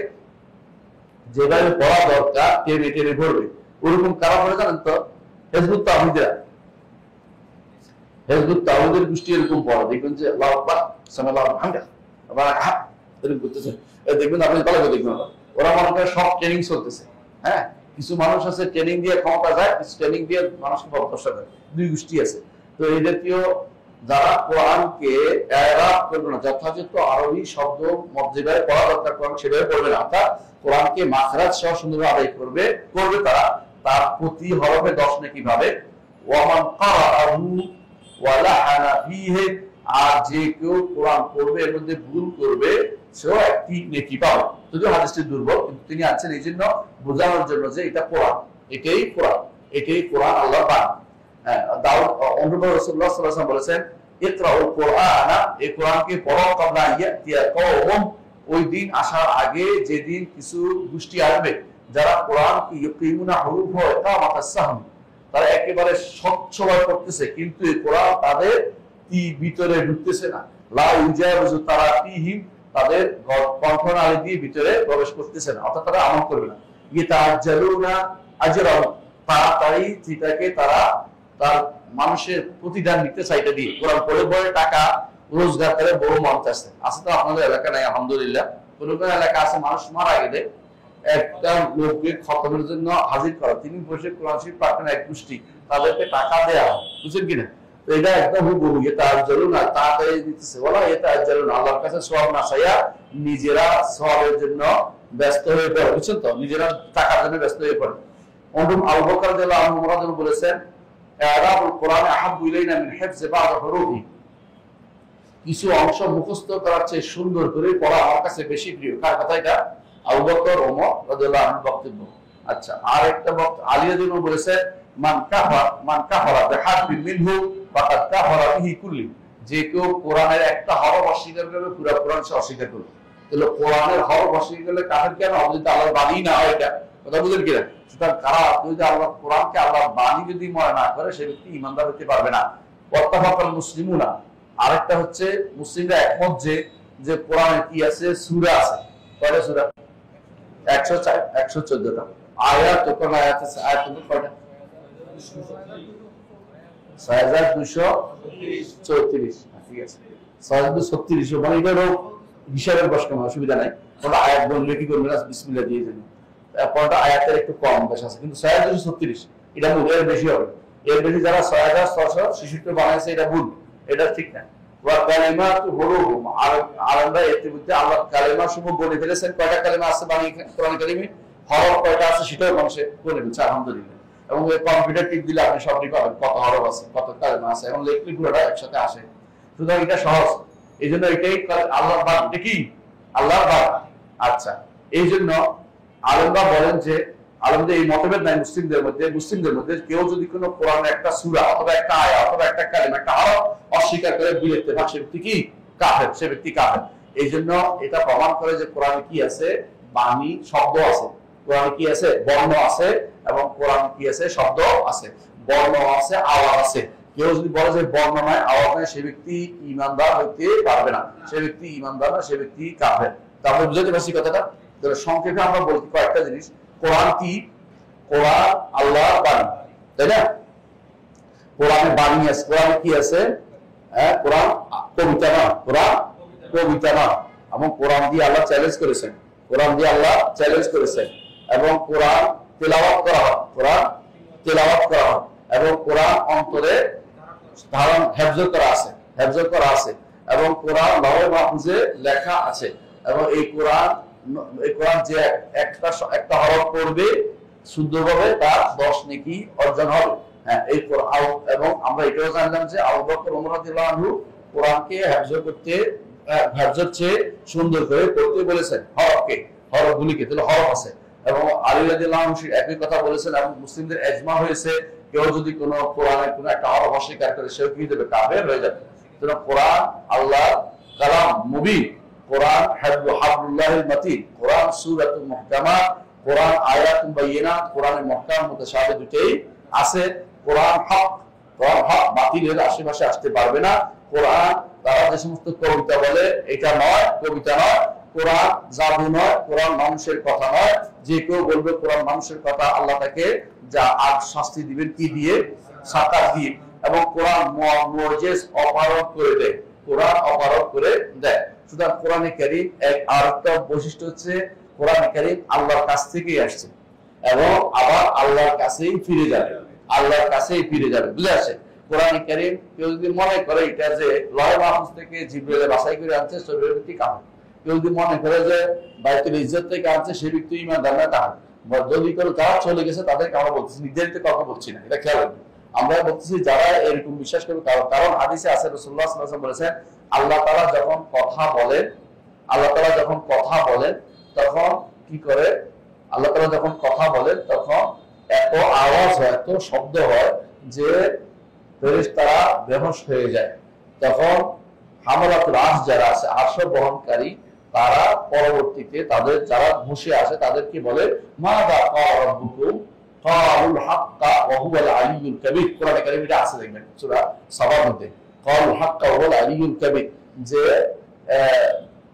Speaker 1: যেভাবে পড়া দরকার টেনে টেনে পড়বে। ওরকম কারা পড়ে জানেন তো? হিজবুত তাওহীদরা, হিজবুত তাওহীদের গোষ্ঠী এরকম পড়ে। দেখবেন যে আল্লাহু আকবার সামিআল্লাহু লিমান হামিদা আবার এরকম করতেছে, দেখবেন আপনি ভালো করে দেখবেন ওরা মনে করে সব ট্রেনিং চলতেছে। হ্যাঁ, কিছু মানুষ আছে ট্রেনিং দিয়ে ক্ষমতা যায়, কিছু ট্রেনিং দিয়ে মানুষকে বরদাস্ত করে, দুই গোষ্ঠী আছে। তো এই জাতীয় যারা কোরআনকে এরাব করবে না, যথাযথ আরবি শব্দ যেভাবে পড়া দরকার কোরআন সেভাবে পড়বে না, অর্থাৎ কোরআনকে মাখরাজ সহ সুন্দরভাবে আদায় করবে তারা, তার প্রতি হরফে 10 নেকি পাবে। ওয়ামান ক্বারাআহু ওয়া লাহানা ফীহি, আর যে কেউ কোরআন পড়বে এর মধ্যে ভুল করবে সেও একটি নেকি পাবে। যদিও হাদিসটি দুর্বল, কিন্তু তিনি আছেন এই জন্য বোঝানোর জন্য যে এটা কোরআন, এটাই কোরআন, এটাই কোরআন আল্লাহর বাণী। দাউদ অনুরূপ রাসূলুল্লাহ সাল্লাল্লাহু আলাইহি ওয়াসাল্লাম বলেছেন ইকরাউল কুরআনা, এই কোরআনকে পড়ো ক্বাবলা ইয়াতিয়া কওম, ওই দিন আসার আগে যেদিন কিছু গোষ্ঠী আসবে যারা কোরআনকে ইয়ুকিমুনা হুরুফ ওয়া ইকামাতাস সাহম, তারা একেবারে স্বচ্ছভাবে পড়তেছে কিন্তু এই কোরআন তাদের ভিতরে ঢুকতেছে না। লা ইউজাবিজু তারাতিহিম, তাদের কণ্ঠনালী দিয়ে ভিতরে প্রবেশ করতেছে না, অর্থাৎ তারা আমল করবে না। ইয়াতাআজ্জালুনা আজরাহু, তাড়াতাড়ি যেটাকে তারা তার মানুষের প্রতিদান নিতে চাইতে দিয়ে কোরআন পড়ে পড়ে টাকা রোজগার করে বড় মানুষ আছে। আছে তো আপনাদের এলাকা নাই আলহামদুলিল্লাহ, কোন কোন এলাকা আছে মানুষ মারা গেলে একটা লোককে খতমের জন্য হাজির করা, তিনি বসে কোরআন শরীফ পাঠেন এক গোষ্ঠী, তাদেরকে টাকা দেয়া হয়, বুঝছেন কিনা? তো এটা একদম হুবহু ইয়াতাআজ্জালুনা, তাড়াতাড়ি দিতেছে, ওয়ালা ইয়াতাআজ্জালুনা, আল্লাহর কাছে সওয়াব না চাইয়া নিজেরা সওয়াবের জন্য ব্যস্ত হয়ে পড়ে, বুঝছেন তো, নিজেরা টাকার জন্য ব্যস্ত হয়ে পড়ে। অনুরূপ আবু বকর রাদিয়াল্লাহু আনহু বলেছেন ইরাবুল কোরআন আহাব্বু ইলাইনা মিন হিফজি বা'দ হুরুফি, কিছু অংশ মুখস্থ করার চেয়ে সুন্দর করে পড়া আমার কাছে বেশি প্রিয়। কার কথা এটা? আবু বকর ওমর রাদিয়াল্লাহু আনহু বক্তব্য। আচ্ছা, আর একটা আলী রাদিয়াল্লাহু আনহু বলেছে মান কাফারা বিহারফিন মিনহু ফাকাদ কাফারা বিহি কুল্লি, যে কেউ কোরআনের একটা হরফ অস্বীকার করবে পুরো কোরআন সে অস্বীকার করবে। তাহলে কোরআনের হরফ অস্বীকার করলে কাফের কেন হবে? যদি আল্লাহর বাণী না হয়, এটা কথা বুঝলেন কিনা? সুতরাং কারা যদি আল্লাহ কোরআনকে আল্লাহর বাণী যদি মনে না করে, সে ব্যক্তি ঈমানদার হতে পারবে না। ওয়াত্তাফাকাল মুসলিমুনা, আরেকটা হচ্ছে মুসলিমরা একমত যে কোরআনে কি আছে? সূরা আছে। কয়টা সূরা? 104, 114টা আয়াত। কোন আয়াত আছে? আয়াত নম্বর কয়টা? 6234। ঠিক আছে, 6236। মানে এটারও হিসাবের বস কোনো অসুবিধা নাই। কোনটা আয়াত বললে কি করবে না, বিসমিল্লাহ দিয়ে দেবেন। কোনটা আয়াতের একটু কম বেশ আছে, কিন্তু 6236 এটা ভুল, এর বেশি হবে। এর বেশি যারা 6666 বানাইছে এটা ভুল, এটা ঠিক না। ওয়া কালিমাতু হুরুফ, আলাদা এর মধ্যে আল্লাহ কালিমা সমূহ বলে ফেলেছেন। কয়টা কালিমা আছে বাণী কোরআন কারিমে? হরফ কয়টা আছে সেটাও মানুষে বলে দিচ্ছে, আলহামদুলিল্লাহ। এবং এই কম্পিউটার টিপ দিলে আপনি সবই পাবেন, কত হরফ আছে, কত কালিমা আছে, এবং লেখলি পুরোটা একসাথে আসে। সুতরাং এটা সহজ। এই জন্য এটাই আল্লাহর বাণী। এটা কি? আল্লাহর বাণী। আচ্ছা, এই জন্য আলেমরা বলেন যে, আলেমদের এই মতভেদ নাই মুসলিমদের মধ্যে কেউ যদি কোনো কোরআনের একটা সূরা অথবা একটা আয়াত অথবা একটা কালিমা, একটা হরফ অস্বীকার করে বিলেতে ভাগ, সে ব্যক্তি কি? কাফের। সে ব্যক্তি কাফের। এই জন্য এটা প্রমাণ করে যে কোরআনে কি আছে? বাণী, শব্দ আছে। কোরআনে কি আছে? বর্ণ আছে। এবং কোরআন কি আছে? শব্দ আছে, বর্ণ আছে, আওয়াজ আছে। কেউ যদি বলে যে বর্ণ নয়, আওয়াজ নয়, সে ব্যক্তি ঈমানদার হইতে পারবে না। সে ব্যক্তি ঈমানদার না, সে ব্যক্তি কাফের। তারপরে বুঝতে পারছি কথাটা? তাহলে সংক্ষেপে আমরা বলতে কয়েকটা জিনিস। কোরআন কি? কোরআন আল্লাহর বাণী, তাই না? কোরআনে বাণী আছে। কোরআনে কি আছে? কোরআন কবিতা না, কোরআন কবিতা না। এবং কোরআন দিয়ে আল্লাহ চ্যালেঞ্জ করেছেন, কোরআন দিয়ে আল্লাহ চ্যালেঞ্জ করেছেন। এবং কোরআন তেলাওয়াত করা হয়, কোরআন তেলাওয়াত করা হয়। এবং কোরআন অন্তরে ধারণ হেফজ করা আছে, এবং কোরআন লৌহে মাহফুজে লেখা আছে। এবং এই কোরআন যে একটা হরফ পড়বে শুদ্ধভাবে, তার 10 নেকি অর্জন হবে। হ্যাঁ, এই কোরআন। এবং আমরা এটাও জানলাম যে আবু বকর ওমর রাদিয়াল্লাহু আনহু কোরআনকে হেফজের চেয়ে সুন্দর করে পড়তে বলেছেন হরফগুলিকে। তাহলে হরফ আছে। এবং আলী রাদিয়াল্লাহু আনহু একই কথা বলেছেন। এবং মুসলিমদের ইজমা হয়েছে, কেউ যদি কোনো কোরআনের কোনো একটা হরফ অস্বীকার করে, সেও কি দেবে? কাফের হয়ে যাবে। তাহলে কোরআন আল্লাহর কালাম মুবিন, কোরআন হাবলুল্লাহিল মাতিন, কোরআন সূরাতুল মুহকামাত, কোরআন আয়াতুন বাইয়িনাত, কোরআনে মুহকাম মুতাশাবিহ দুটেই আছে। কোরআন হক, বাতিলের আশেপাশে আসতে পারবে না। কোরআন তারা যে সমস্ত কবিতা বলে, এটা নয়, কবিতা নয়। কোরআন জাদু নয়, কোরআন মানুষের কথা নয়। যে কেউ বলবে কোরআন মানুষের কথা, আল্লাহ তাকে যা আগ শাস্তি দিবেন, কি দিয়ে? সাকাত দিয়ে। এবং কোরআন মুজিজ অপারগ করে দেয়, কোরআন অপারগ করে দেয়। সুতরাং কোরআনে কারীম আরেকটা বৈশিষ্ট্য হচ্ছে, কোরআনে কারীম আল্লাহর কাছ থেকেই আসছে এবং আবার আল্লাহর কাছেই ফিরে যাবে, আল্লাহর কাছেই ফিরে যাবে। বুঝে আসে? কোরআনে কারীম কেউ যদি মনে করে এটা যে লৌহে মাহফুজ থেকে জিবরিল বাছাই করে আনছে, সে ব্যক্তি কাফের। কেউ যদি মনে করে যে বাইতুল ইজ্জত থেকে আনছে, সে ব্যক্তি ঈমানদার না, কাফের। যদি করে যারা চলে গেছে তাদেরকে আমরা বলতেছি, নির্ধারিত কথা বলছি না, এটা খেয়াল রাখবেন। আমরা বলতেছি যারা এরকম বিশ্বাস করবে। কারণ হাদিসে আছে, রাসূলুল্লাহ সাল্লাল্লাহু আলাইহি ওয়াসাল্লাম বলেছেন, আল্লাহ তাআলা যখন কথা বলেন তখন কি করে? আল্লাহ তাআলা যখন কথা বলেন তখন এত আওয়াজ হয়, এত শব্দ হয় যে ফেরেশতারা বেহুশ হয়ে যায়। তখন হামালাতুল আরশ যারা আছে, আরশ বহনকারী, তারা পরবর্তীতে তাদের যারা বসে আসে তাদেরকে বলে, মাযা ক্বালা রাব্বুকুম, ক্বালুল হাক্কা ওয়া হুয়াল আলিয়্যুল কাবীর। কোরআনে কারীমে এটা আছে, দেখবেন সূরা সাবার মধ্যে, ক্বালুল হাক্কা ওয়া হুয়াল আলিয়্যুল কাবীর। যে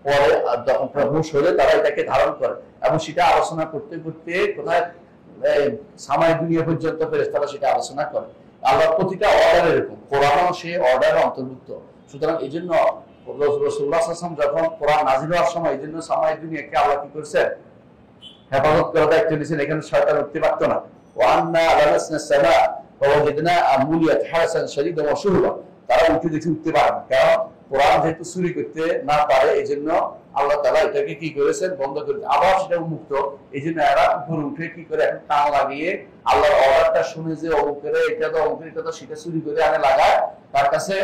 Speaker 1: পরে যখন প্রভুশ হলে তারা এটাকে ধারণ করে, এবং সেটা আলোচনা করতে করতে কোথায় সামাই দুনিয়া পর্যন্ত ফেরেশতারা সেটা আলোচনা করে। আল্লাহর প্রতিটা অর্ডার এরকম, কোরআনও সে অর্ডারের অন্তর্ভুক্ত। সুতরাং এই জন্য রাসূলুল্লাহ সাল্লাল্লাহু আলাইহি ওয়াসাল্লাম যখন কোরআন নাযিল হওয়ার সময়, এই জন্য সামাই দুনিয়াকে আল্লাহ কি করেছেন? হেফাজত করার দায়িত্ব নিয়েছেন। এখানে শয়তান উঠতে পারতো না। ওয়ান্না লামাসনা সামা ফাওয়াজাদনা মুলিয়াত হাসান শাদীদান ওয়া শুহুবা। তারা উঠতে পারে না, কারণ কোরআন যেহেতু চুরি করতে না পারে, এই জন্য আল্লাহ তাআলা এটাকে কি করেছেন? বন্ধ করে। আবার সেটা উন্মুক্ত, এই জন্য এরা উপরে উঠে কি করে? এখন টান লাগিয়ে আল্লাহর অর্ডারটা শুনে যে অমুকের এটা তো অমুকের এটা তো, সেটা চুরি করে আনে লাগায় তার কাছে,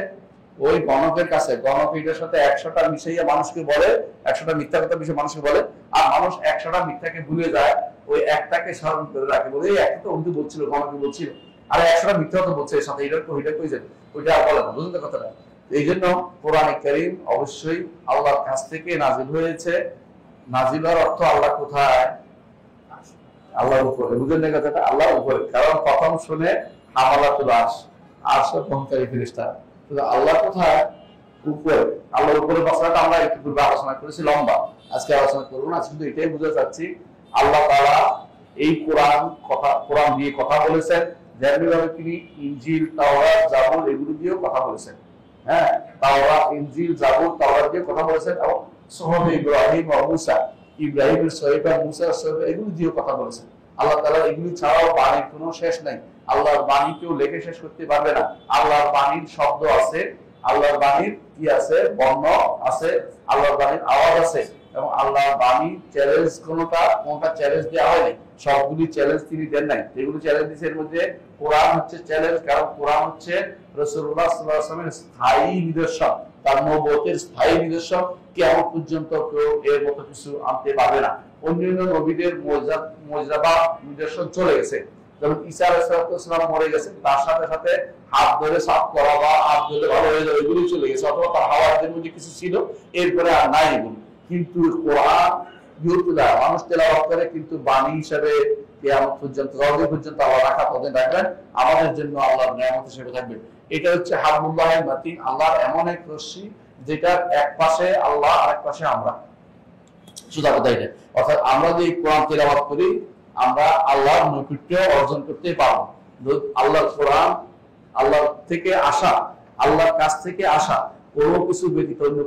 Speaker 1: ওই গণকের কাছে। গণক এটার সাথে 100টা মিশাইয়া মানুষকে বলে, 100টা মিথ্যা কথা মিশিয়ে মানুষকে বলে, আর মানুষ 100টা মিথ্যাকে ভুলে যায়, ওই একটাকে স্মরণ করে রাখে, বলে এই একটা তো উনি বলছিল, গণকে বলছিল, আর 100টা মিথ্যা কথা বলছে এর সাথে, এটা কই যাবে, ওইটা আর বলে না। বুঝলেন কথাটা? এই জন্য কোরআনে কারীম অবশ্যই আল্লাহর কাছ থেকে নাযিল হয়েছে, নাজিলার অর্থ আল্লাহ কোথায়? আল্লাহর উপরে। বুঝলেন না কথাটা? আল্লাহর উপরে। কারণ প্রথম শুনে হামালাতুল আরশ, আরশের বহনকারী ফেরেশতা। আল্লাহ কোথায়? উপরে। আল্লাহর উপরে মশলাটা আমরা একটু পূর্বে আলোচনা করেছি, লম্বা, আজকে আলোচনা করবো না। শুধু এটাই বুঝতে চাচ্ছি আল্লাহ তাআলা এই কোরআন দিয়ে কথা বলেছেন, যেমনিভাবে তিনি ইনজিল, তাওরাত, জাবুর এগুলো দিয়েও কথা বলেছেন। হ্যাঁ, তাওরাত, ইনজিল, জাবুর, তাওরাত দিয়ে কথা বলেছেন, এবং সুহফ ইব্রাহিম ও মুসা, ইব্রাহিমের সহিফা, মুসার সহিফা এগুলো দিয়েও কথা বলেছেন। আল্লাহ তাআলা এগুলি ছাড়াও বাণীর কোনো শেষ নাই। আল্লাহর বাণী কেউ লেখে শেষ করতে পারবে না। আল্লাহর বাণীর শব্দ আছে, আল্লাহর বাণীর কি আছে? বর্ণ আছে, আল্লাহর বাণীর আওয়াজ আছে, এবং আল্লাহর বাণী চ্যালেঞ্জ কোনটা চ্যালেঞ্জ দেওয়া হয়নি, সবগুলি চ্যালেঞ্জ তিনি দেন নাই। যেগুলো চ্যালেঞ্জ দিয়েছে এর মধ্যে কোরআন হচ্ছে চ্যালেঞ্জ, কারণ কোরআন হচ্ছে রাসূলুল্লাহ সাল্লাল্লাহু আলাইহি ওয়াসাল্লামের স্থায়ী নিদর্শন, তার নবুয়তের স্থায়ী নিদর্শন। কিয়ামত পর্যন্ত কেউ এর মতো কিছু আনতে পারবে না। অন্যান্য নবীদের মুজিজা বা নিদর্শন চলে গেছে, যেমন ঈসা আলাইহিস সালাম মরে গেছেন, তার সাথে সাথে হাত ধরে সাফ করা বা হাত ধরে ভালো হয়ে যাবে এগুলি চলে গেছে, অথবা তার হাওয়ার মধ্যে কিছু ছিল, এরপরে আর নাই এগুলো। কিন্তু কোরআন মানুষ তেলাওয়াত করে, কিন্তু বাণী হিসেবে কিয়ামত পর্যন্ত, যতদিন পর্যন্ত আল্লাহ রাখা ততদিন রাখবেন, আমাদের জন্য আল্লাহর নিয়ামত হিসেবে থাকবে। এটা হচ্ছে হাবলুল্লাহিল মাতিন, আল্লাহর এমন এক রশ্মি যেটার এক পাশে আল্লাহ আর এক পাশে আমরা। সুদা কথা এটা, অর্থাৎ আমরা যে কোরআন তেলাওয়াত করি আমরা আল্লাহর নৈকট্য অর্জন করতে পারবো। আল্লাহর কোরআন আল্লাহ থেকে আসা, আল্লাহর কাছ থেকে আসা, কোনো কিছু ব্যতীত অন্য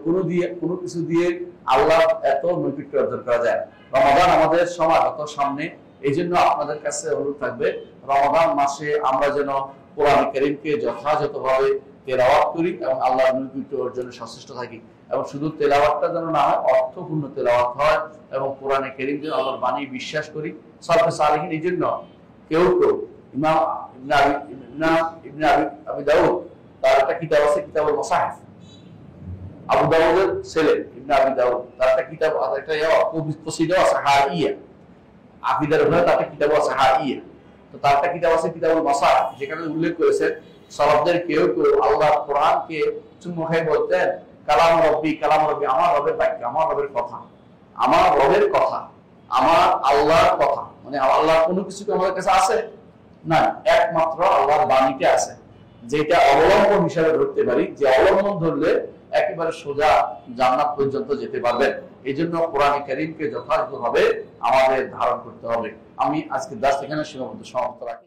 Speaker 1: কোনো কিছু দিয়ে আল্লাহ এত নৈকট্য অর্জন করা যায়। রমাদান আমাদের সমাগত সামনে, এই জন্য আপনাদের কাছে অনুরোধ থাকবে রমাদান মাসে আমরা যেন কোরআন কারীমকে যথাযথভাবে তেলাওয়াত করি এবং আল্লাহর নৈকট্য অর্জনে সচেষ্ট থাকি, এবং শুধু তেলাওয়াতটা যেন না হয়, অর্থপূর্ণ তেলাওয়াত হয়, এবং কোরআনে কারীম যেন আল্লাহর বাণী বিশ্বাস করি। সালফে সালেহীন এই জন্য কেউ ইমাম ইবনে আবি দাউদ, তার একটা কিতাব আছে কিতাবুল মাসাহিফ, আবু দাউদের ছেলে ইবনে আবি দাউদ, তার একটা কিতাব আছে, একটা প্রসিদ্ধ আছে হাইয়া, আকীদার উপরে তার একটা কিতাব আছে হাইয়া। তো তার একটা কিতাব আছে কিতাবুল মাসাহিফ, যেখানে উল্লেখ করেছেন সালাফদের কেউ আল্লাহর কোরআনকে চুম্বু খাই বলতেন কালাম রব্বি, কালাম রব্বি, আমার রবের বাক্য, আমার রবের কথা, আমার রবের কথা, আমার আল্লাহর কথা। মানে আল্লাহর কোনো কিছু কি আমাদের কাছে আছে? না, একমাত্র আল্লাহর বাণীতে আছে, যেটা অবলম্বন হিসাবে ধরতে পারি, যে অবলম্বন ধরলে একেবারে সোজা জান্নাত পর্যন্ত যেতে পারবেন। এই জন্য কোরআন কারীমকে যথাযথভাবে আমাদের ধারণ করতে হবে। আমি আজকে দাস এখানে সীমাবদ্ধ সমাপ্ত রাখি।